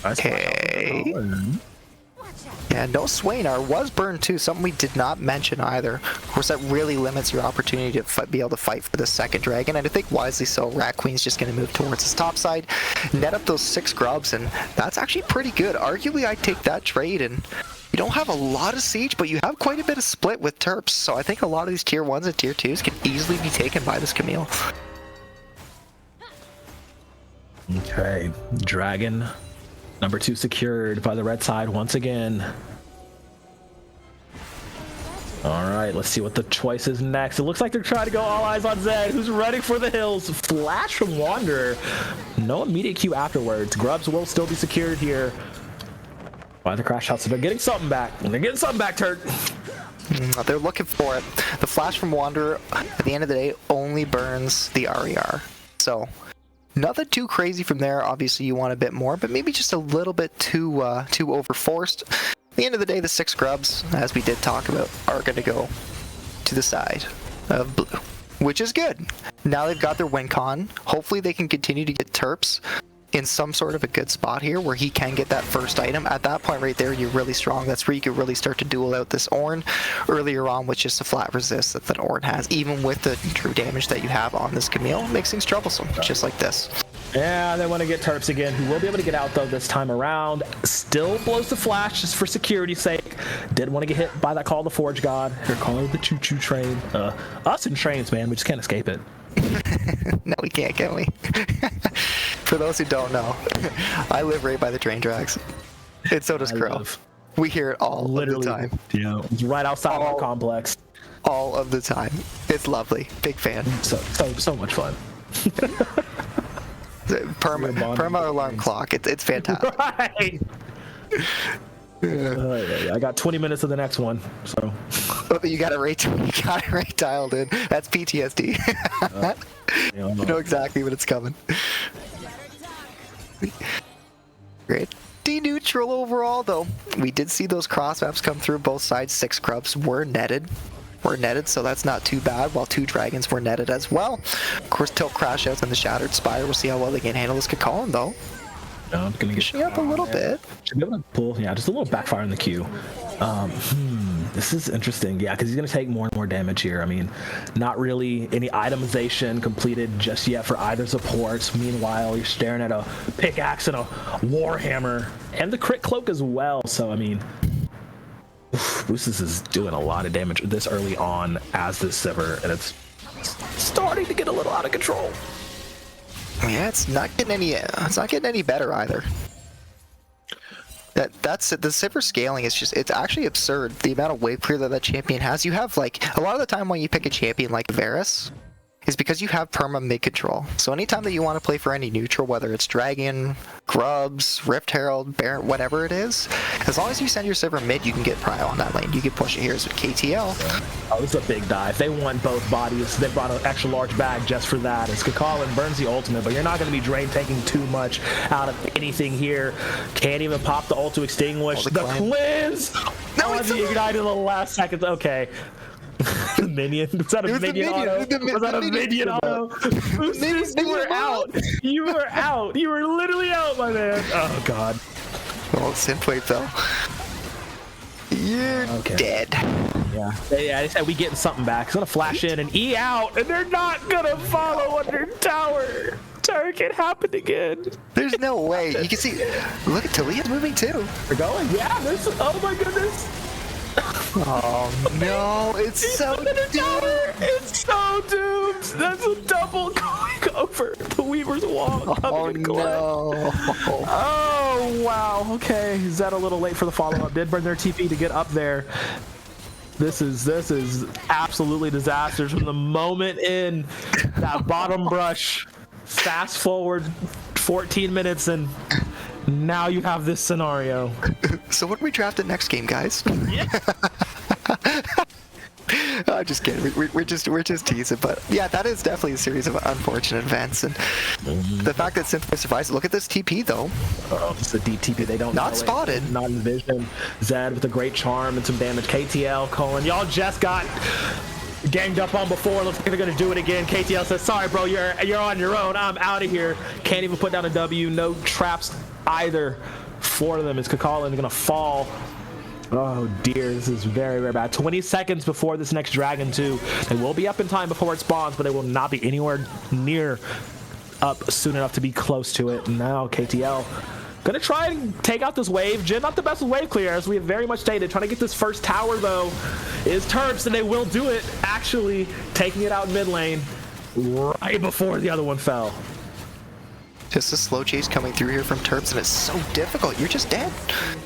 Okay. Yeah, no Swaynar was burned too, something we did not mention either. Of course, that really limits your opportunity to be able to fight for the second dragon, and I think wisely so. Rat Queen's just going to move towards his top side, net up those 6 grubs, and that's actually pretty good. Arguably, I'd take that trade, and you don't have a lot of siege, but you have quite a bit of split with Terps, so I think a lot of these tier 1s and tier 2s can easily be taken by this Camille. Okay, dragon. Number 2 secured by the red side once again. All right, let's see what the choice is next. It looks like they're trying to go all eyes on Zed, who's running for the hills. Flash from Wanderer. No immediate Q afterwards. Grubs will still be secured here by the Crashouts. So they're getting something back. They're getting something back, Turk. They're looking for it. The Flash from Wanderer, at the end of the day, only burns the RER. So nothing too crazy from there. Obviously, you want a bit more, but maybe just a little bit too overforced. At the end of the day, the 6 grubs, as we did talk about, are going to go to the side of blue, which is good. Now they've got their win con. Hopefully, they can continue to get Terps in some sort of a good spot here where he can get that first item. At that point right there, you're really strong. That's where you could really start to duel out this Ornn earlier on with just a flat resist that Ornn has. Even with the true damage that you have on this Camille, makes things troublesome, just like this. Yeah, they want to get Terps again, who will be able to get out though this time around. Still blows the flash just for security's sake. Didn't want to get hit by that call of the Forge God. They're calling it the choo-choo train. Us and trains, man, we just can't escape it. No, we can't, can we? For those who don't know, I live right by the train tracks. And so does Crow. We hear it all Literally, of the time. Yeah, it's right outside of our complex. All of the time. It's lovely. Big fan. So much fun. Perma alarm clock. It's fantastic. Right. I got 20 minutes of the next one, so. You got it right dialed in. That's PTSD. You know exactly when it's coming. Great. Neutral overall, though. We did see those cross maps come through both sides. 6 grubs were netted. So that's not too bad, while 2 dragons were netted as well. Of course, Tilt Crashouts and the Shattered Spire. We'll see how well they can handle this Kakalin, though. No, I'm gonna get up a little bit. Should be able to pull, yeah, just a little backfire in the queue. This is interesting, yeah, because he's gonna take more and more damage here. I mean, not really any itemization completed just yet for either supports. Meanwhile, you're staring at a pickaxe and a warhammer and the crit cloak as well. So I mean, Boostis is doing a lot of damage this early on as this Sivir, and it's starting to get a little out of control. Yeah, it's not getting any better either. That's it. The Sivir scaling is it's actually absurd. The amount of wave clear that champion has. You have like a lot of the time when you pick a champion like Varus, is because you have perma mid control. So anytime that you want to play for any neutral, whether it's Dragon, Grubs, Rift Herald, Baron, whatever it is, as long as you send your Sivir mid, you can get prio on that lane. You can push it here as with KTL. Oh, this is a big dive. They want both bodies. They brought an extra large bag just for that. As Kakalin burns the ultimate, but you're not going to be taking too much out of anything here. Can't even pop the ult to extinguish. The cleanse! No, it's ignited in the last seconds. Okay. The minion? Was that a minion auto? Was that a minion auto? You were out. You were out. You were literally out, my man. Oh, God. Well, synthwave though. You're dead. Yeah. They said we getting something back. It's gonna flash in and E out, and they're not gonna follow under tower. Turk, it happened again. There's no way. You can see, look at Talia's moving too. They're going. Yeah, there's, oh my goodness. Oh no, it's so doomed. It's so doomed. That's a double going over the Weaver's wall. Oh no. Oh wow. Okay, Zed a little late for the follow-up. Did burn their TP to get up there. This is absolutely disastrous from the moment in that bottom brush. Fast forward 14 minutes and now you have this scenario. So what do we draft the next game, guys? Yeah. I'm just kidding. We're just teasing, but yeah, that is definitely a series of unfortunate events, and the fact that Synthwave survives. Look at this TP though. Oh, it's a deep TP. They don't not know spotted. It. Not in vision. Zed with a great charm and some damage. KTL, Colin, y'all just got ganged up on before. Looks like they're gonna do it again. KTL says, "Sorry, bro, you're on your own. I'm out of here." Can't even put down a W. No traps either for them. Is Kakalin gonna fall? Oh dear, this is very, very bad. 20 seconds before this next dragon too. They will be up in time before it spawns, but they will not be anywhere near up soon enough to be close to it. And now KTL gonna try and take out this wave. Jin not the best with wave clear, as we have very much stated. Trying to get this first tower though is Terps, and they will do it, actually taking it out mid lane right before the other one fell. Just a slow chase coming through here from Terps, and it's so difficult. You're just dead.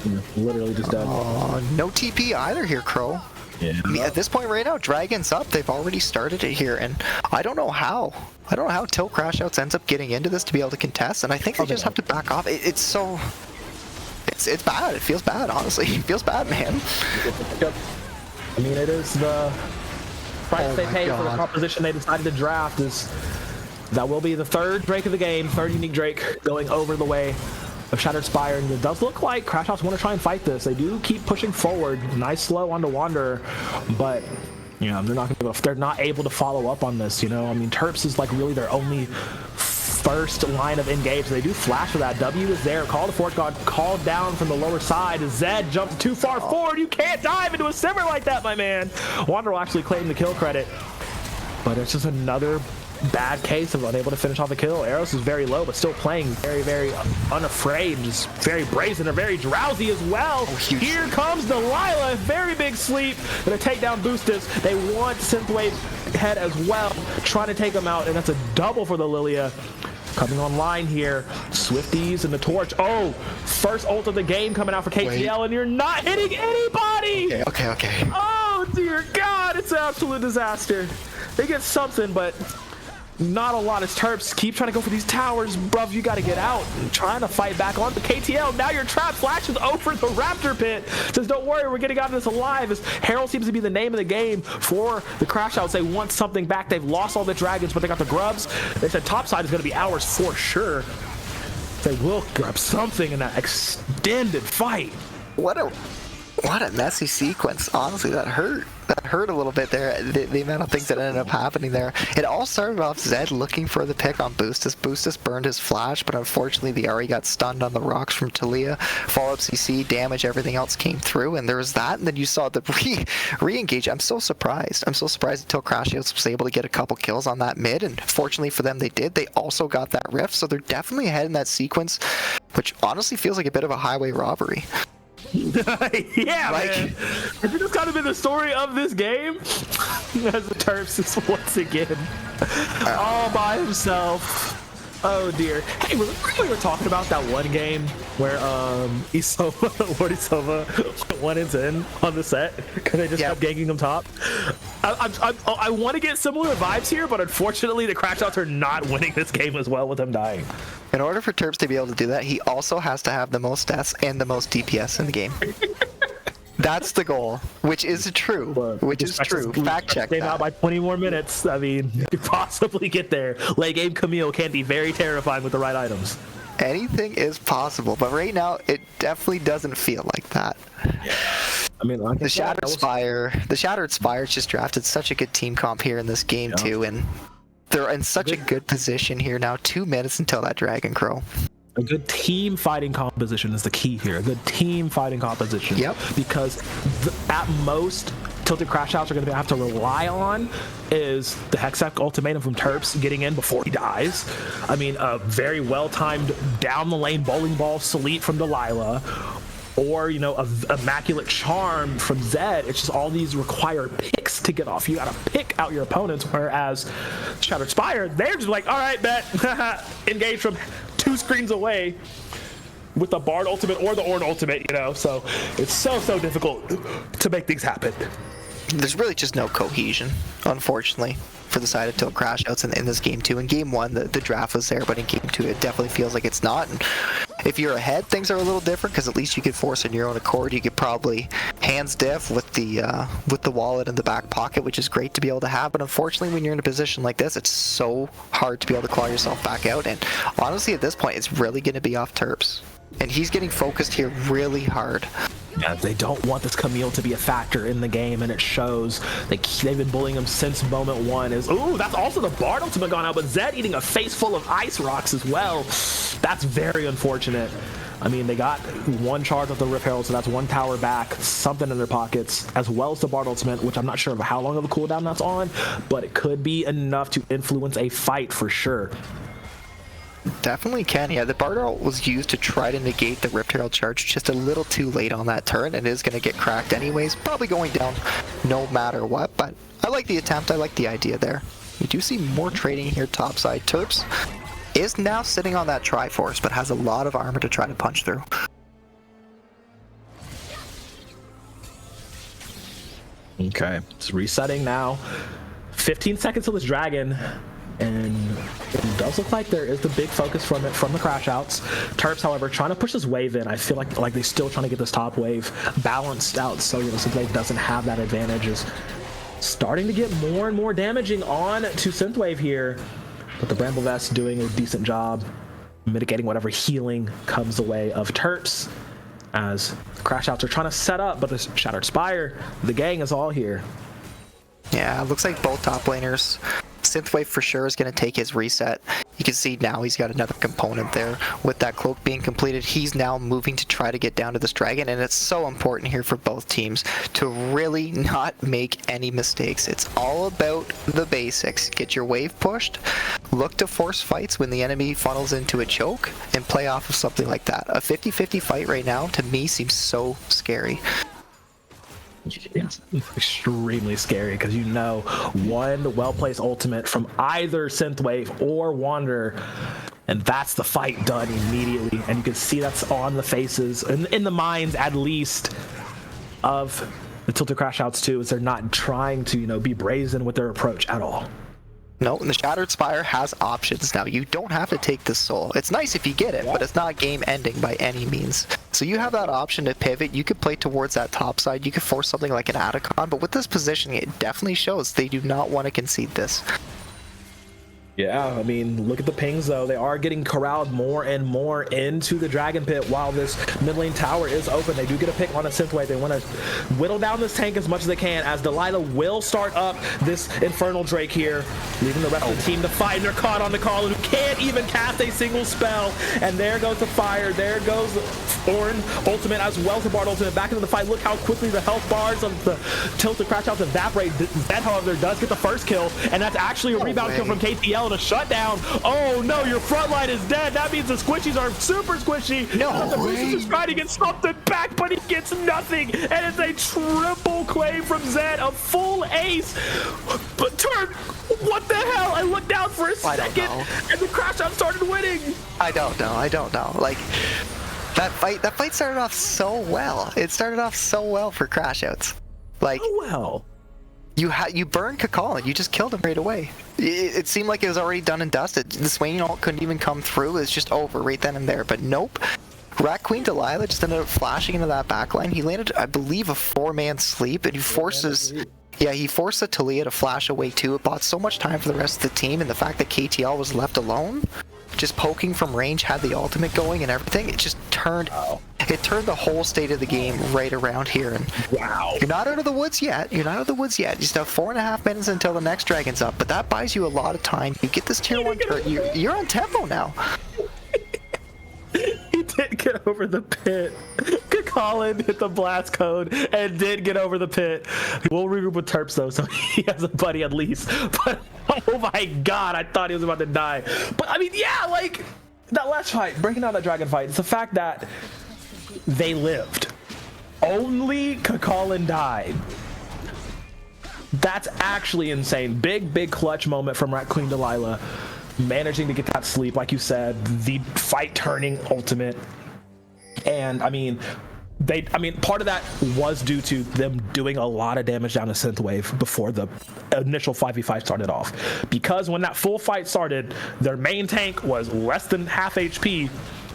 Yeah, literally just dead. Oh, no TP either here, Crow. Yeah. I mean, at this point right now, Dragon's up. They've already started it here, and I don't know how. I don't know how till Crashouts ends up getting into this to be able to contest, and I think they just have to back off. It's so... It's bad. It feels bad, honestly. It feels bad, man. I mean, it is the price they pay for the composition they decided to draft. That will be the third Drake of the game, third unique Drake going over the way of Shattered Spire. And it does look like Crashouts want to try and fight this. They do keep pushing forward. Nice slow onto Wanderer, but you know, they're not able to follow up on this, you know. I mean, Terps is like really their only first line of engage. They do flash for that. W is there. Call to Force God called down from the lower side. Zed jumps too far forward. You can't dive into a simmer like that, my man. Wanderer will actually claim the kill credit, but it's just another bad case of unable to finish off the kill. Eros is very low, but still playing very, very unafraid, just very brazen and very drowsy as well. Here comes Delilah, very big sleep, gonna take down Boostus. They want Synthwave head as well, trying to take him out, and that's a double for the Lilia. Coming online here, Swifties and the Torch. Oh, first ult of the game coming out for KTL, and you're not hitting anybody! Okay. Oh dear God, it's an absolute disaster. They get something, but not a lot as Terps keep trying to go for these towers. Bruv, you got to get out and trying to fight back on the KTL. Now your trap flashes over the Raptor pit. Says, don't worry, we're getting out of this alive. As Herald seems to be the name of the game for the Crashouts. They want something back. They've lost all the dragons, but they got the grubs. They said top side is going to be ours for sure. They will grab something in that extended fight. What a messy sequence. Honestly, that hurt. That hurt a little bit there, the amount of things that ended up happening there. It all started off Zed looking for the pick on Boostus. Boostus burned his flash, but unfortunately the Ahri got stunned on the rocks from Talia. Follow-up CC, damage, everything else came through, and there was that, and then you saw the re-engage. I'm so surprised. I'm so surprised until Crashouts was able to get a couple kills on that mid, and fortunately for them they did. They also got that rift, so they're definitely ahead in that sequence, which honestly feels like a bit of a highway robbery. Yeah, like, man. I think that's kind of been the story of this game. As the Terps is once again all by himself. Oh dear. Hey, remember we were talking about that one game where Isova, Lord Isova went in on the set because they just kept ganking them top? I want to get similar vibes here, but unfortunately the Crashouts are not winning this game as well with them dying. In order for Terps to be able to do that, he also has to have the most deaths and the most DPS in the game. That's the goal, which is true. Which is true. Fact check that. Out by 20 more minutes. I mean, you could possibly get there. Late game Camille can be very terrifying with the right items. Anything is possible, but right now it definitely doesn't feel like that. Yeah. I mean, like the Shattered Spire just drafted such a good team comp here in this game too, and they're in such a good position here now. 2 minutes until that Dragon Crow. A good team fighting composition is the key here. A good team fighting composition. Yep. Because at most, Tilted Crashouts are going to have to rely on is the Hextech ultimatum from Terps getting in before he dies. I mean, a very well-timed down the lane bowling ball salute from Delilah, or, you know, a immaculate charm from Zed. It's just all these require picks to get off. You gotta pick out your opponents, whereas Shattered Spire, they're just like, all right, bet, engage from 2 screens away with the Bard ultimate or the Ornn ultimate, you know? So it's so difficult to make things happen. There's really just no cohesion, unfortunately, for the side of Tilt Crashouts in this game too. In game 1, the draft was there, but in game 2, it definitely feels like it's not. And if you're ahead, things are a little different because at least you could force in your own accord. You could probably hands diff with the wallet in the back pocket, which is great to be able to have. But unfortunately, when you're in a position like this, it's so hard to be able to claw yourself back out. And honestly, at this point, it's really going to be off Terps. And he's getting focused here really hard. Yeah, they don't want this Camille to be a factor in the game, and it shows. They've been bullying him since moment 1. Ooh, that's also the Bard ultimate gone out, but Zed eating a face full of ice rocks as well. That's very unfortunate. I mean, they got 1 charge with the Rift Herald, so that's 1 tower back, something in their pockets, as well as the Bard ultimate, which I'm not sure of how long of a cooldown that's on, but it could be enough to influence a fight for sure. Definitely can, yeah. The Bard ult was used to try to negate the Rift Herald charge just a little too late on that turn, and it is going to get cracked anyways. Probably going down no matter what, but I like the attempt. I like the idea there. We do see more trading here topside. Terps is now sitting on that Triforce, but has a lot of armor to try to punch through. Okay, it's resetting now. 15 seconds till this dragon. And it does look like there is the big focus from it, from the Crashouts. Terps, however, trying to push this wave in. I feel like they're still trying to get this top wave balanced out, so, you know, Synthwave doesn't have that advantage. Is starting to get more and more damaging on to Synthwave here, but the Bramble Vest doing a decent job mitigating whatever healing comes the way of Terps, as the Crashouts are trying to set up, but the Shattered Spire, the gang is all here. Yeah, it looks like both top laners. Synthwave for sure is going to take his reset. You can see now he's got another component there. With that cloak being completed, he's now moving to try to get down to this dragon, and it's so important here for both teams to really not make any mistakes. It's all about the basics. Get your wave pushed, look to force fights when the enemy funnels into a choke, and play off of something like that. A 50-50 fight right now, to me, seems so scary. Yes, extremely scary, because you know, 1 well-placed ultimate from either Synthwave or Wanderer, and that's the fight done immediately. And you can see that's on the faces, in the minds at least, of the Tilted Crashouts too, is they're not trying to, you know, be brazen with their approach at all. No, and the Shattered Spire has options now. You don't have to take the soul. It's nice if you get it, but it's not game ending by any means. So you have that option to pivot. You could play towards that top side. You could force something like an Atacon, but with this positioning, it definitely shows they do not want to concede this. Yeah, I mean, look at the pings though. They are getting corralled more and more into the Dragon Pit while this mid lane tower is open. They do get a pick on a Synthwave. They want to whittle down this tank as much as they can, as Delilah will start up this Infernal Drake here, leaving the rest of the team to fight. And they're caught on the call, who can't even cast a single spell. And there goes the fire. There goes Ornn ultimate as well as the Bard ultimate back into the fight. Look how quickly the health bars of the Tilted Crashouts evaporate. Zed, however, does get the first kill, and that's actually a rebound kill from KTL to shut down. Oh no, your front line is dead. That means the squishies are super squishy. No the way. Bruce is trying to get something back, but he gets nothing. And it's a triple claim from Zed, a full ace. But turn, what the hell? I looked down for a second, and the Crashout started winning. I don't know. Like, that fight started off so well. It started off so well for Crashouts. Like, Oh well. You burned Kakal and you just killed him right away. It seemed like it was already done and dusted. The Swain ult couldn't even come through. It's just over right then and there. But nope. Rat Queen Delilah just ended up flashing into that backline. He landed, I believe, a 4-man sleep, and he forces... Yeah, he forced the Talia to flash away too. It bought so much time for the rest of the team, and the fact that KTL was left alone, just poking from range, had the ultimate going and everything, it just turned... It turned the whole state of the game right around here. And wow. You're not out of the woods yet. You still have 4.5 minutes until the next dragon's up, but that buys you a lot of time. You get this tier 1 turret. You're on tempo now. He did get over the pit. Colin hit the blast code and did get over the pit. We'll regroup with Terps though, so he has a buddy at least. But oh my god, I thought he was about to die. But I mean, yeah, like that last fight, breaking down that dragon fight, it's the fact that they lived. Only Colin died. That's actually insane. Big clutch moment from Rat Queen Delilah. Managing to get that sleep, like you said, the fight turning ultimate. And I mean, part of that was due to them doing a lot of damage down to Synthwave before the initial 5v5 started off. Because when that full fight started, their main tank was less than half HP,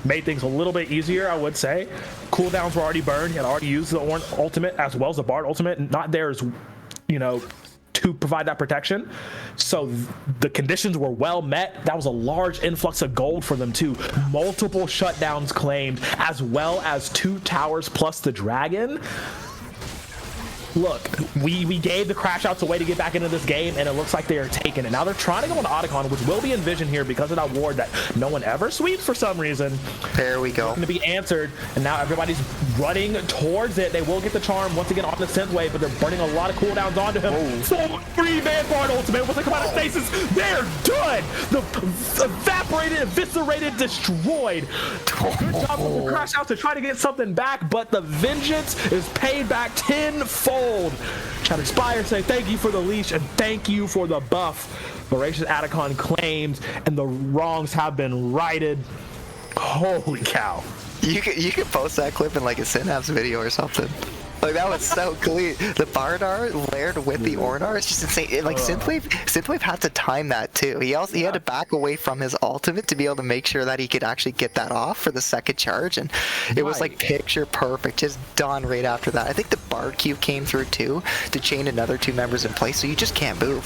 made things a little bit easier, I would say. Cooldowns were already burned. He had already used the Ornn ultimate as well as the Bard ultimate. Not theirs, you know, to provide that protection. So the conditions were well met. That was a large influx of gold for them too. Multiple shutdowns claimed, as well as 2 towers plus the dragon. Look, we gave the Crashouts a way to get back into this game, and it looks like they are taking it. Now they're trying to go on Otacon, which will be envisioned here because of that ward that no one ever sweeps for some reason. There we go. It's going to be answered, and now everybody's running towards it. They will get the charm once again on the Synthwave, but they're burning a lot of cooldowns onto him. Full 3-man Bard ultimate. Once they come out of stasis, they're done. The evaporated, eviscerated, destroyed. Good job from the Crashouts to try to get something back, but the vengeance is paid back tenfold. Shattered Spire say thank you for the leash and thank you for the buff. Voracious Atacon claimed, and the wrongs have been righted. Holy cow. You could post that clip in like a Synapse video or something. Like that was so clean. The Bardar layered with the Ornar is just insane. Like Synthwave had to time that too. He had to back away from his ultimate to be able to make sure that he could actually get that off for the second charge, and it was like picture perfect, just done right after that. I think the Bard Q came through too to chain another 2 members in place, so you just can't move.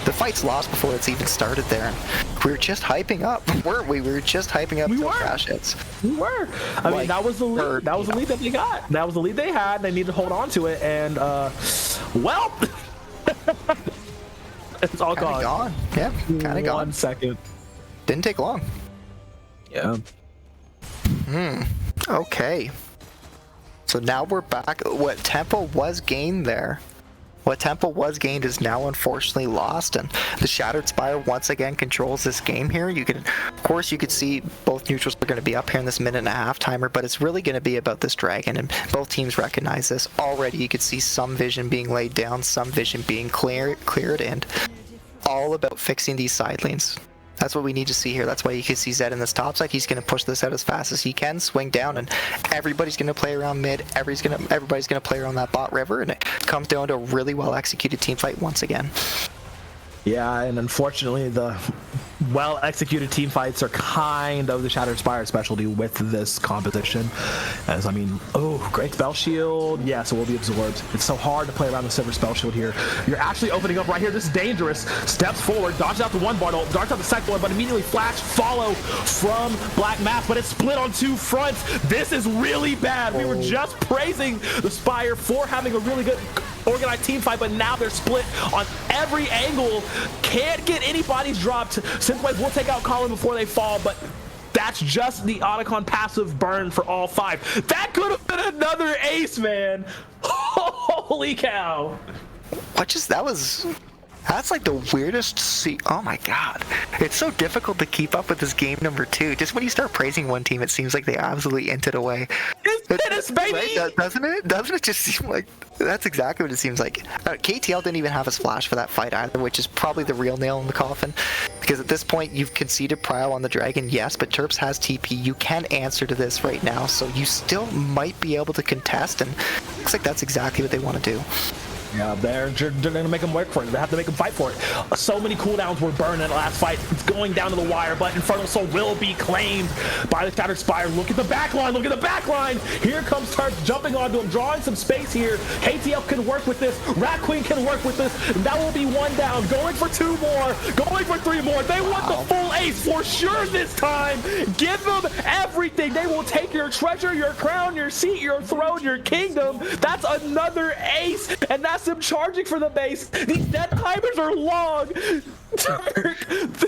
The fight's lost before it's even started there, and we were just hyping up, weren't we? We were just hyping up the Crashouts. We were. I mean, that was the lead. That was the lead that they got. That was the lead they had. They needed to hold on to it, and well, it's all gone. Yeah, kind of gone. 1 second. Didn't take long. Yeah. Okay. So now we're back. What tempo was gained there? What tempo was gained is now unfortunately lost, and the Shattered Spire once again controls this game here. Of course, you could see both neutrals are going to be up here in this 1.5-minute timer, but it's really going to be about this dragon, and both teams recognize this already. You could see some vision being laid down, some vision being cleared, and all about fixing these side lanes. That's what we need to see here. That's why you can see Zed in this top side. He's going to push this out as fast as he can, swing down, and everybody's going to play around mid. Everybody's going to play around that bot river, and it comes down to a really well executed team fight once again. Yeah, and unfortunately, the well-executed team fights are kind of the Shattered Spire specialty with this composition. As I mean, great spell shield. Yeah, so we'll be absorbed. It's so hard to play around the silver spell shield here. You're actually opening up right here. This is dangerous. Steps forward, dodges out the 1 Bard ult, darts out the second one, but immediately flash follow from Black Mask, but it's split on 2 fronts. This is really bad. We were just praising the Spire for having a really good organized team fight, but now they're split on every angle. Can't get anybody's dropped. Synthwave will take out Colin before they fall, but that's just the Otacon passive burn for all 5. That could have been another ace, man. Holy cow. That's like the weirdest oh my god. It's so difficult to keep up with this game number 2. Just when you start praising one team, it seems like they absolutely entered away. It's tennis, baby! Right? Doesn't it? Doesn't it just seem like that's exactly what it seems like? KTL didn't even have his flash for that fight either, which is probably the real nail in the coffin. Because at this point, you've conceded Prile on the Dragon, yes, but Terps has TP. You can answer to this right now, so you still might be able to contest, and looks like that's exactly what they want to do. Yeah, they're going to make him work for it. They have to make him fight for it. So many cooldowns were burned in the last fight. It's going down to the wire, but Infernal Soul will be claimed by the Shattered Spire. Look at the back line. Look at the back line. Here comes Terps jumping onto him, drawing some space here. KTL can work with this. Rat Queen can work with this. That will be 1 down. Going for 2 more. Going for 3 more. They want the full ace for sure this time. Give them everything. They will take your treasure, your crown, your seat, your throne, your kingdom. That's another ace, and that's them charging for the base. These dead timers are long.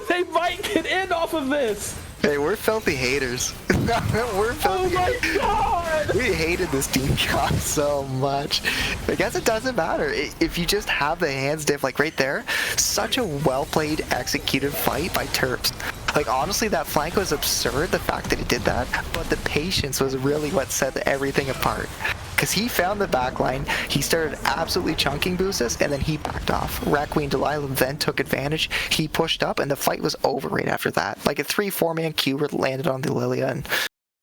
They might get in off of this. Hey, we're filthy haters. We're Oh my god! We hated this team comp so much. I guess it doesn't matter. If you just have the hands diff, like right there, such a well-played, executed fight by Terps. Like, honestly, that flank was absurd, the fact that he did that, but the patience was really what set everything apart. Because he found the backline, he started absolutely chunking Boostus, and then he backed off. Rat Queen Delilah then took advantage, he pushed up, and the fight was over right after that. Like, a 3-4-man Q landed on the Lilia, and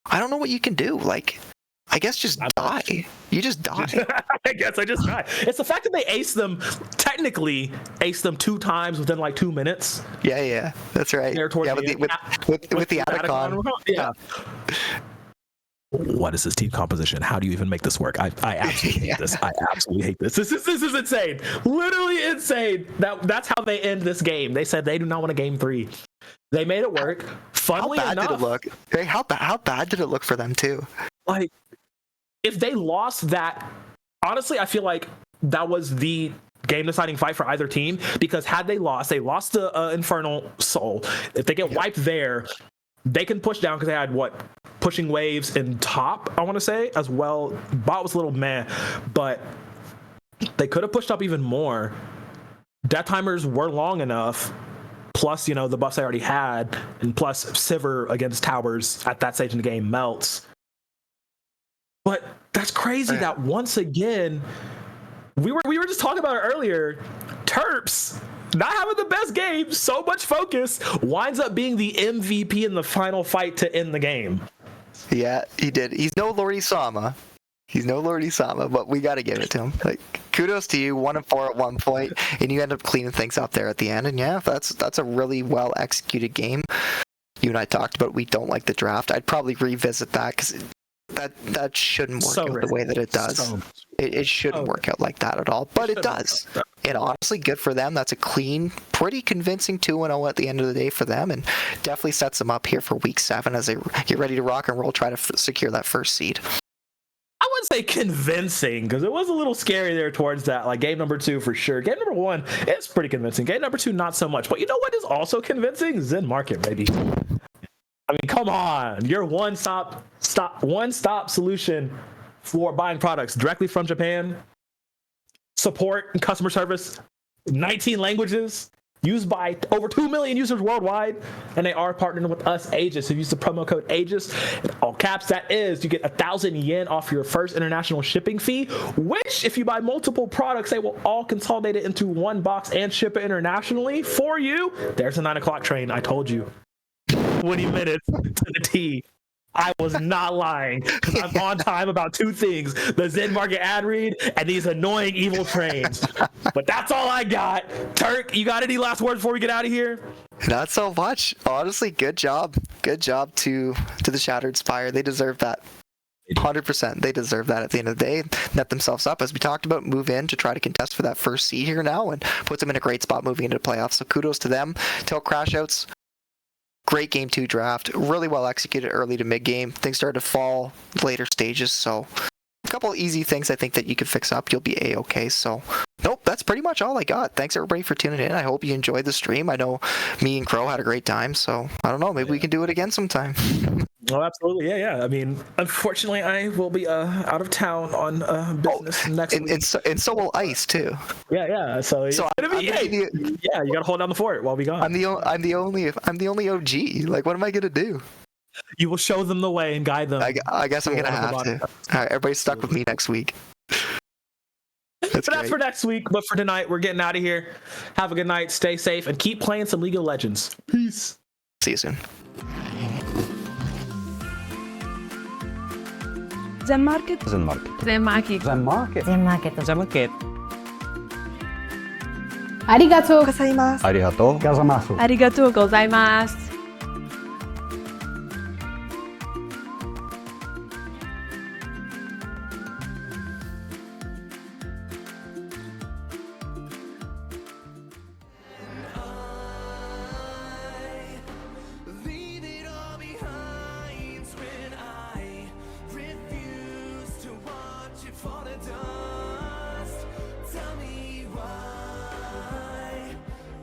I don't know what you can do. Like, I guess just die. You just die. I guess I just die. It's the fact that they technically aced them 2 times within like 2 minutes. Yeah, that's right. Yeah, with the Atacon. Yeah. What is this team composition? How do you even make this work? I absolutely hate this. I absolutely hate this. This is insane. Literally insane. That's how they end this game. They said they do not want a game 3. They made it work. Funnily enough, how bad did it look? Hey, how bad did it look for them too? Like, if they lost that, honestly, I feel like that was the game-deciding fight for either team, because had they lost the Infernal Soul. If they get wiped there, they can push down, because they had pushing waves in top, I want to say, as well. Bot was a little meh, but they could have pushed up even more. Death timers were long enough, plus, the buffs I already had, and plus Sivir against towers at that stage in the game melts. But that's crazy that once again, we were just talking about it earlier, Terps not having the best game, so much focus, winds up being the MVP in the final fight to end the game. Yeah, he did. He's no Lordy Sama, but we got to give it to him. Like, kudos to you, 1-4 at one point, and you end up cleaning things up there at the end. And yeah, that's a really well executed game. You and I talked about we don't like the draft. I'd probably revisit that, because that shouldn't work out the way that it does. It shouldn't work out like that at all, but it does. And honestly, good for them. That's a clean, pretty convincing 2-0 at the end of the day for them, and definitely sets them up here for week 7 as they get ready to rock and roll, try to secure that first seed. I wouldn't say convincing, because it was a little scary there towards that. Like, game number 2 for sure. Game number 1 is pretty convincing. Game number 2 not so much. But you know what is also convincing? Zen Market, baby. I mean, come on. Your one-stop solution for buying products directly from Japan. Support and customer service, 19 languages, used by over 2 million users worldwide, and they are partnering with us, Aegis. So use the promo code Aegis, in all caps, that is, you get 1,000 yen off your first international shipping fee, which, if you buy multiple products, they will all consolidate it into one box and ship it internationally for you. There's a 9 o'clock train, I told you. 20 minutes to the T. I was not lying, because I'm on time about 2 things: the Zen Market ad read and these annoying evil trains. But that's all I got. Turk, you got any last words before we get out of here? Not so much. Honestly, good job. Good job to the Shattered Spire. They deserve that. 100%. They deserve that at the end of the day. Net themselves up, as we talked about, move in to try to contest for that first seed here now, and puts them in a great spot moving into the playoffs. So kudos to them. Tell Crashouts, great game 2 draft, really well executed early to mid game. Things started to fall later stages, so a couple easy things I think that you could fix up. You'll be a-okay. So nope, that's pretty much all I got. Thanks everybody for tuning in. I hope you enjoyed the stream. I know me and Crow had a great time, so I don't know, maybe we can do it again sometime. Oh, absolutely. Yeah. I mean, unfortunately, I will be out of town on business next week. And so will Ice too. Yeah. So you gotta hold down the fort while we gone. I'm the only OG. Like, what am I gonna do? You will show them the way and guide them. I guess I'm gonna have to. All right, everybody's stuck with me next week. That's for next week. But for tonight, we're getting out of here. Have a good night. Stay safe and keep playing some League of Legends. Peace. See you soon. Zen Market. Zen Market. Zen Market. Zen Market. Zen Market. Zen Market. ありがとうございます。ありがとうございます。ありがとうございます。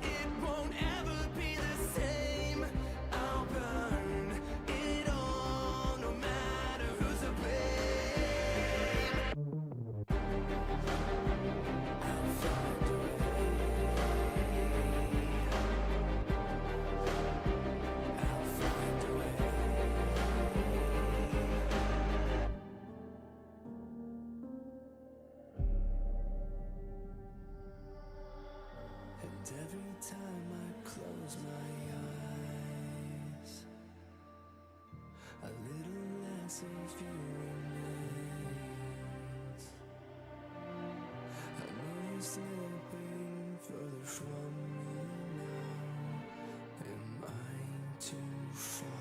It won't ever be the same. every time I close my eyes, a little less of you remains. I know you're slipping further from me now. Am I too far?